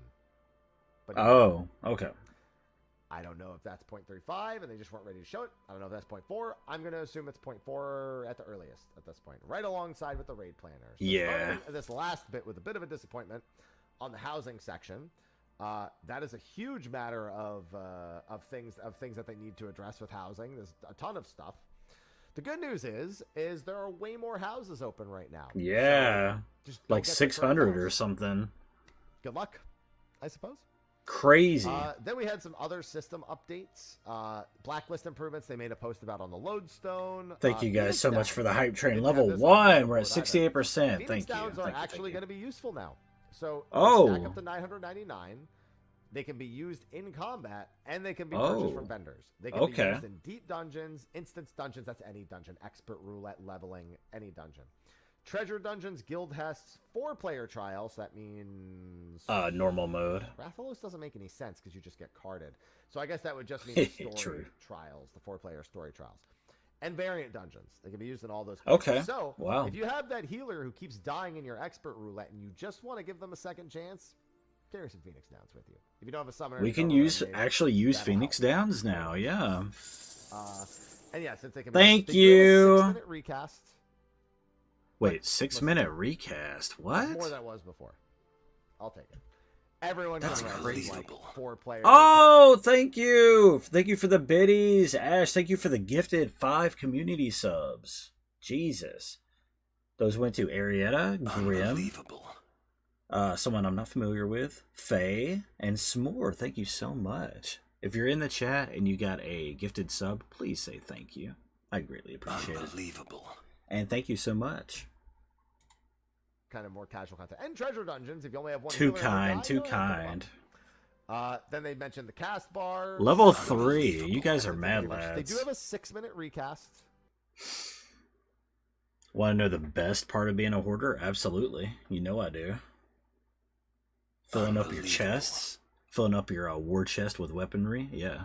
But okay. I don't know if that's 0.35 and they just weren't ready to show it. I don't know if that's 0.4. I'm going to assume it's 0.4 at the earliest at this point, right alongside with the raid planner. So yeah. This last bit with a bit of a disappointment on the housing section. That is a huge matter of things that they need to address with housing. There's a ton of stuff. The good news is there are way more houses open right now. Yeah, so just like 600 or something. Good luck, I suppose. Crazy. Then we had some other system updates. Blacklist improvements they made a post about on the Lodestone. Thank you guys so much for the hype train. Level 1, we're at 68%. Thank you. Downs are actually going to be useful now. So stack up to 999. They can be used in combat, and they can be purchased from vendors. They can be used in deep dungeons, instance dungeons, that's any dungeon, expert roulette, leveling, any dungeon. Treasure dungeons, guild hests, 4-player trials, so that means... normal mode. Rathalos doesn't make any sense because you just get carded. So I guess that would just mean the story trials, the 4-player story trials. And variant dungeons. They can be used in all those places. Okay, So, wow. If you have that healer who keeps dying in your expert roulette and you just want to give them a second chance... carry some Phoenix Downs with you. If you don't have a summoner, we can use Phoenix Downs now. Yeah. And yeah, since they can. Thank you. 6-minute recast. Wait, 6-minute recast? What? More than it was before. I'll take it. Everyone. That's can crazy. Like 4 players. Oh, thank you. Thank you for the biddies, Ash. Thank you for the gifted 5 community subs. Jesus. Those went to Arietta, Grim. Unbelievable. Someone I'm not familiar with, Faye, and S'more. Thank you so much. If you're in the chat and you got a gifted sub, please say thank you. I greatly appreciate it. Unbelievable. And thank you so much. Kind of more casual content. And treasure dungeons, if you only have one. Too kind. Then they mentioned the cast bar. Level 3. You guys are mad lads. They do have a 6-minute recast. Want to know the best part of being a hoarder? Absolutely. You know I do. Filling up your chests, filling up your war chest with weaponry, yeah.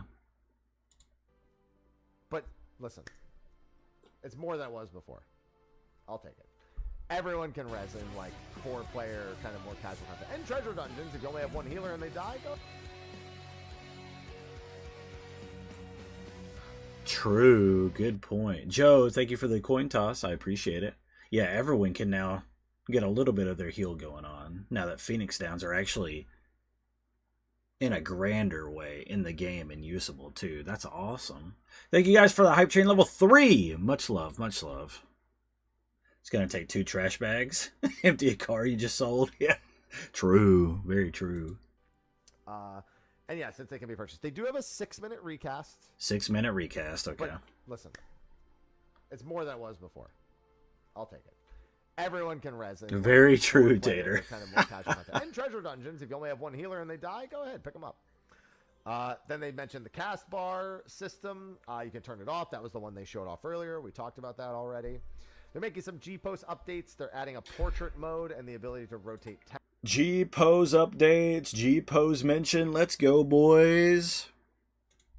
But listen, it's more than it was before. I'll take it. Everyone can res in like 4-player kind of more casual content. And treasure dungeons, if you only have one healer and they die, go. True, good point. Joe, thank you for the coin toss. I appreciate it. Yeah, everyone can now get a little bit of their heal going on now that Phoenix Downs are actually in a grander way in the game and usable too. That's awesome. Thank you guys for the hype train level 3. Much love, much love. It's gonna take 2 trash bags. Empty a car you just sold. Yeah, true, very true. And yeah, since they can be purchased, they do have a 6-minute recast. 6-minute recast. Okay. But listen, it's more than it was before. I'll take it. Everyone can res. Very true, Tater. Kind of more casual content. And treasure dungeons, if you only have one healer and they die, go ahead, pick them up. Then they mentioned the cast bar system. You can turn it off. That was the one they showed off earlier. We talked about that already. They're making some G-Post updates. They're adding a portrait mode and the ability to rotate text. G-Pose updates. G-Pose mention. Let's go, boys.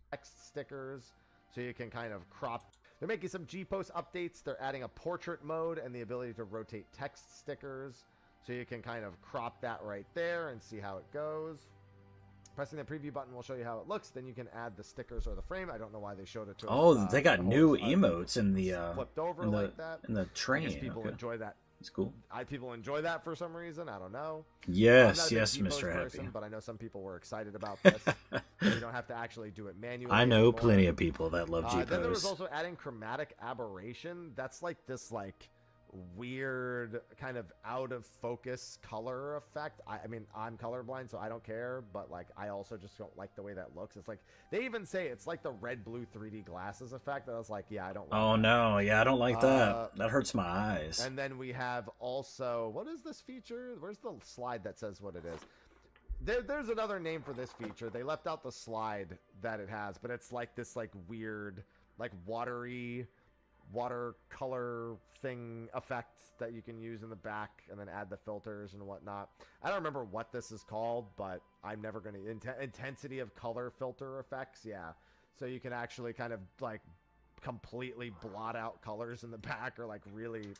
Text stickers, so you can kind of crop. They're making some G-Post updates. They're adding a portrait mode and the ability to rotate text stickers. So you can kind of crop that right there and see how it goes. Pressing the preview button will show you how it looks. Then you can add the stickers or the frame. I don't know why they showed it to us. Oh, they got the new whole, emotes in the flipped over like that. in the train. I guess people okay. enjoy that. It's cool. People enjoy that for some reason. I don't know. Yes, I'm not a yes, big Mr. person, Happy. but I know some people were excited about this. You don't have to actually do it manually. I know anymore. plenty of people that love G-pose. Then there was also adding chromatic aberration. That's like this weird kind of out of focus color effect. I mean, I'm colorblind, so I don't care, but like I also just don't like the way that looks. It's like they even say it's like the red blue 3D glasses effect. I was like, yeah, I don't like that. No, yeah, I don't like that. That hurts my eyes. And then we have also, what is this feature? Where's the slide that says what it is? There's another name for this feature. They left out the slide that it has, but it's like this weird watercolor thing effect that you can use in the back and then add the filters and whatnot. I don't remember what this is called, but I'm never going to intensity of color filter effects. Yeah. So you can actually kind of completely blot out colors in the back or really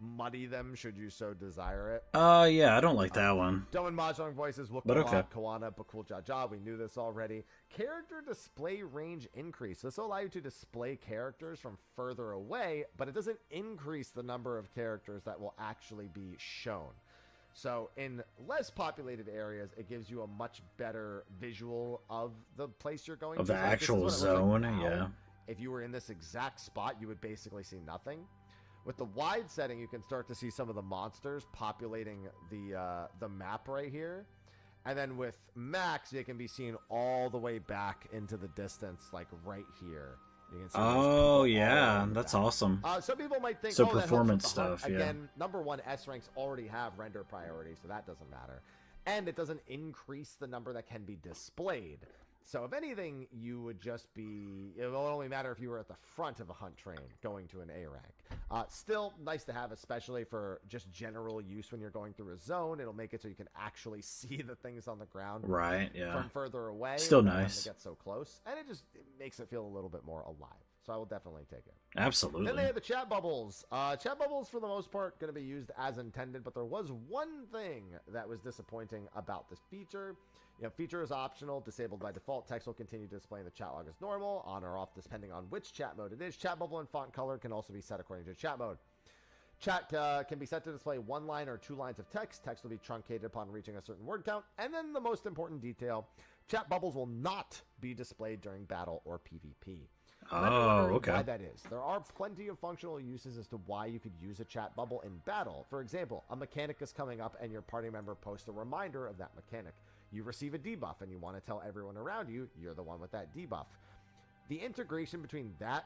muddy them should you so desire it. Yeah, I don't like that one. Dumb and Mahjong voices, But okay. Kawana, Bakul Jaja, we knew this already. Character display range increase. This will allow you to display characters from further away, but it doesn't increase the number of characters that will actually be shown. So in less populated areas, it gives you a much better visual of the place you're going to. Of the actual zone, yeah. If you were in this exact spot, you would basically see nothing. With the wide setting, you can start to see some of the monsters populating the map right here. And then with max, it can be seen all the way back into the distance, like right here. You can see yeah, that's awesome. Some people might think, so that performance helps with the hunt. stuff, yeah. Again, number one, S ranks already have render priority, so that doesn't matter. And it doesn't increase the number that can be displayed. So if anything, you would just be, it will only matter if you were at the front of a hunt train going to an A rank. Still nice to have, especially for just general use when you're going through a zone. It'll make it so you can actually see the things on the ground from further away. Still nice. To get so close. And it makes it feel a little bit more alive. So I will definitely take it. Absolutely. Then they have the chat bubbles. Chat bubbles, for the most part, going to be used as intended, but there was one thing that was disappointing about this feature. Feature is optional, disabled by default. Text will continue to display in the chat log as normal, on or off depending on which chat mode it is. Chat bubble and font color can also be set according to chat mode. Chat can be set to display one line or 2 lines of text. Text will be truncated upon reaching a certain word count. And then the most important detail, chat bubbles will not be displayed during battle or PvP. Okay. Why that is. There are plenty of functional uses as to why you could use a chat bubble in battle. For example, a mechanic is coming up and your party member posts a reminder of that mechanic. You receive a debuff and you want to tell everyone around you you're the one with that debuff. The integration between that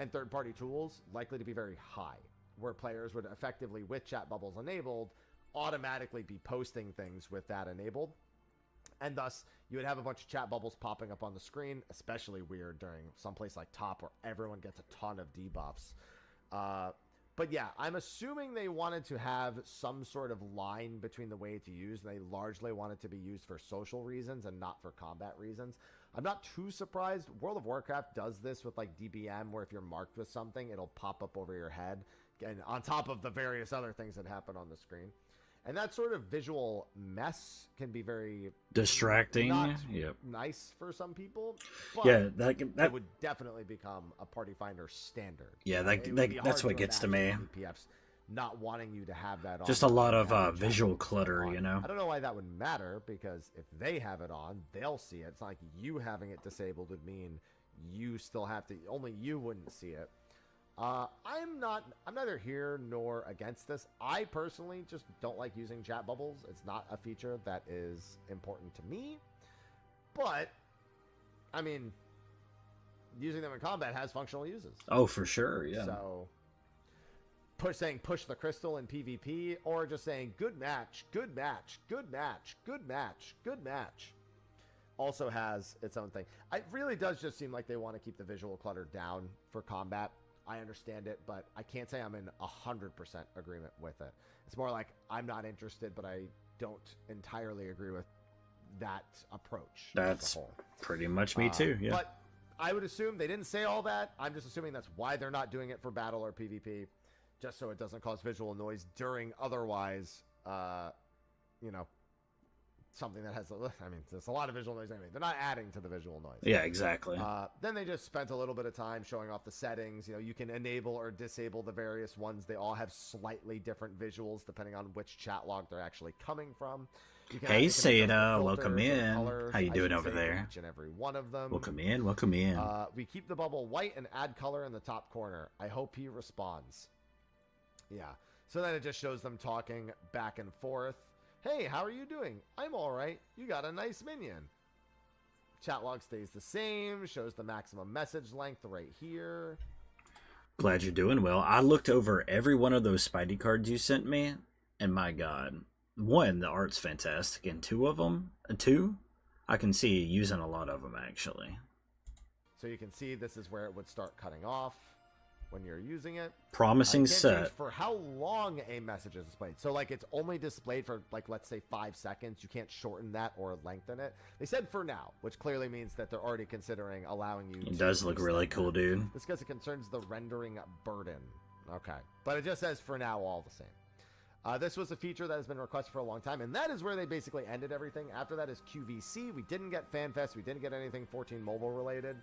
and third-party tools likely to be very high, where players would effectively, with chat bubbles enabled, automatically be posting things with that enabled. And thus, you would have a bunch of chat bubbles popping up on the screen, especially weird during someplace like top where everyone gets a ton of debuffs. But yeah, I'm assuming they wanted to have some sort of line between the way it's used, and they largely wanted to be used for social reasons and not for combat reasons. I'm not too surprised. World of Warcraft does this with DBM, where if you're marked with something, it'll pop up over your head, and on top of the various other things that happen on the screen. And that sort of visual mess can be very distracting. Nice for some people. But yeah, that would definitely become a party finder standard. Yeah, that's what gets to me. DPFs not wanting you to have that on. Just a lot of visual clutter, I don't know why that would matter, because if they have it on, they'll see it. It's not like you having it disabled would mean you still have to. Only you wouldn't see it. I'm neither here nor against this. I personally just don't like using chat bubbles. It's not a feature that is important to me. But, I mean, using them in combat has functional uses. Oh, for sure, yeah. So, saying push the crystal in PvP, or just saying good match, good match, good match, good match, good match, also has its own thing. It really does just seem like they want to keep the visual clutter down for combat. I understand it, but I can't say I'm in 100% agreement with it. It's more like I'm not interested, but I don't entirely agree with that approach. That's pretty much me too, yeah. But I would assume they didn't say all that. I'm just assuming that's why they're not doing it for battle or PvP, just so it doesn't cause visual noise during otherwise, something that has, I mean, there's a lot of visual noise anyway. They're not adding to the visual noise. Yeah, exactly. Then they just spent a little bit of time showing off the settings. You know, you can enable or disable the various ones. They all have slightly different visuals depending on which chat log they're actually coming from. Hey, Seda, welcome in. How you doing over there? Each and every one of them. Welcome in, welcome in. We keep the bubble white and add color in the top corner. I hope he responds. Yeah. So then it just shows them talking back and forth. Hey, how are you doing? I'm all right. You got a nice minion. Chat log stays the same. Shows the maximum message length right here. Glad you're doing well. I looked over every one of those Spidey cards you sent me, and my God. One, the art's fantastic, and two, I can see using a lot of them, actually. So you can see this is where it would start cutting off when you're using it. Promising set. For how long a message is displayed. So like it's only displayed for like, let's say 5 seconds. You can't shorten that or lengthen it. They said for now, which clearly means that they're already considering allowing you It does look really cool, dude. This because it concerns the rendering burden. Okay. But it just says for now all the same. This was a feature that has been requested for a long time, and that is where they basically ended everything. After that is QVC. We didn't get FanFest. We didn't get anything 14 mobile related.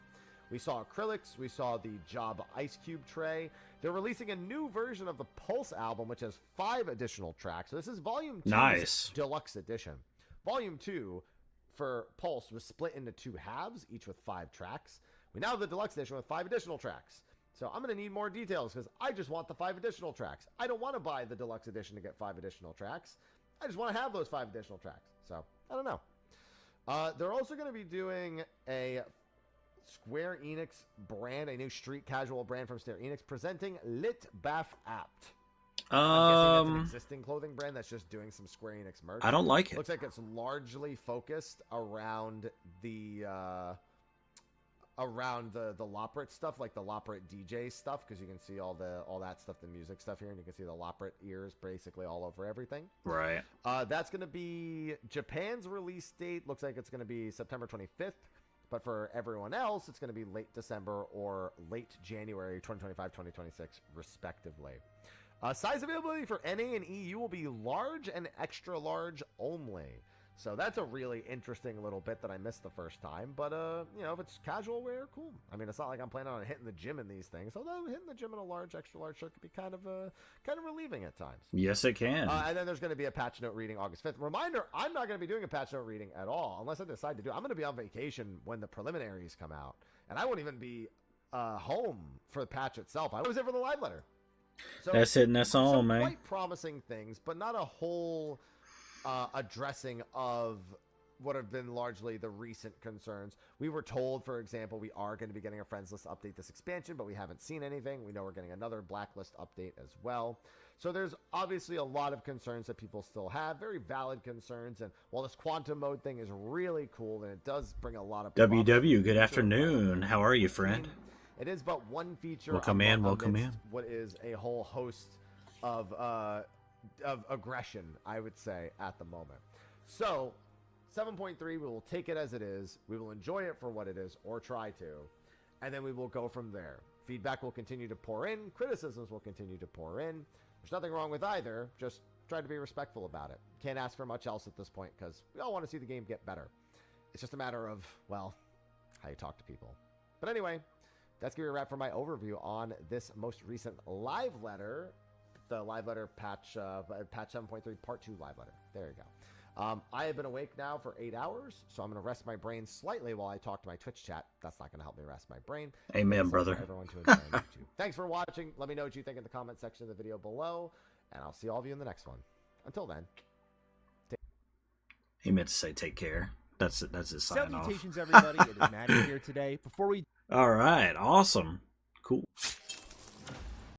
We saw acrylics. We saw the Job Ice Cube tray. They're releasing a new version of the Pulse album, which has 5 additional tracks. So this is Volume 2's Deluxe Edition. Volume 2 for Pulse was split into 2 halves, each with 5 tracks. We now have the Deluxe Edition with 5 additional tracks. So I'm going to need more details because I just want the 5 additional tracks. I don't want to buy the Deluxe Edition to get 5 additional tracks. I just want to have those 5 additional tracks. So, I don't know. They're also going to be doing a Square Enix brand, a new street casual brand from Square Enix, presenting Lit Bath Apt. I'm guessing that's an existing clothing brand that's just doing some Square Enix merch. I don't like it. Looks like it's largely focused around the Loprit stuff, like the Loprit DJ stuff, because you can see all that stuff, the music stuff here, and you can see the Loprit ears basically all over everything. Right. That's going to be Japan's release date. Looks like it's going to be September 25th. But for everyone else, it's going to be late December or late January 2025-2026, respectively. Size availability for NA and EU will be large and extra large only. So that's a really interesting little bit that I missed the first time. But, you know, if it's casual wear, cool. I mean, it's not like I'm planning on hitting the gym in these things. Although hitting the gym in a large, extra large shirt could be kind of relieving at times. Yes, it can. And then there's going to be a patch note reading August 5th. Reminder, I'm not going to be doing a patch note reading at all unless I decide to do it. I'm going to be on vacation when the preliminaries come out. And I won't even be home for the patch itself. I was there for the live letter. So that's it, and that's all, man. Quite promising things, but not a whole addressing of what have been largely the recent concerns. We were told, for example, we are going to be getting a friends list update this expansion, but we haven't seen anything. We know we're getting another blacklist update as well. So there's obviously a lot of concerns that people still have, very valid concerns. And while this quantum mode thing is really cool, and it does bring a lot of WW, good afternoon. How are you, friend? It is but one feature. Welcome in. Welcome in. What is a whole host of aggression, I would say, at the moment. So 7.3, we will take it as it is. We will enjoy it for what it is, or try to, and then we will go from there. Feedback will continue to pour in. Criticisms will continue to pour in. There's nothing wrong with either. Just try to be respectful about it. Can't ask for much else at this point because we all want to see the game get better. It's just a matter of, well, how you talk to people. But anyway, that's going to be a wrap for my overview on this most recent live letter. The live letter patch 7.3 part 2 live letter. There you go. I have been awake now for 8 hours, so I'm going to rest my brain slightly while I talk to my Twitch chat. That's not going to help me rest my brain. Amen, brother. For everyone to enjoy on YouTube. Thanks for watching. Let me know what you think in the comment section of the video below, and I'll see all of you in the next one. Until then. He meant to say take care. That's his sign off. Salutations, everybody. It is Maddie here today. Before we... All right. Awesome. Cool.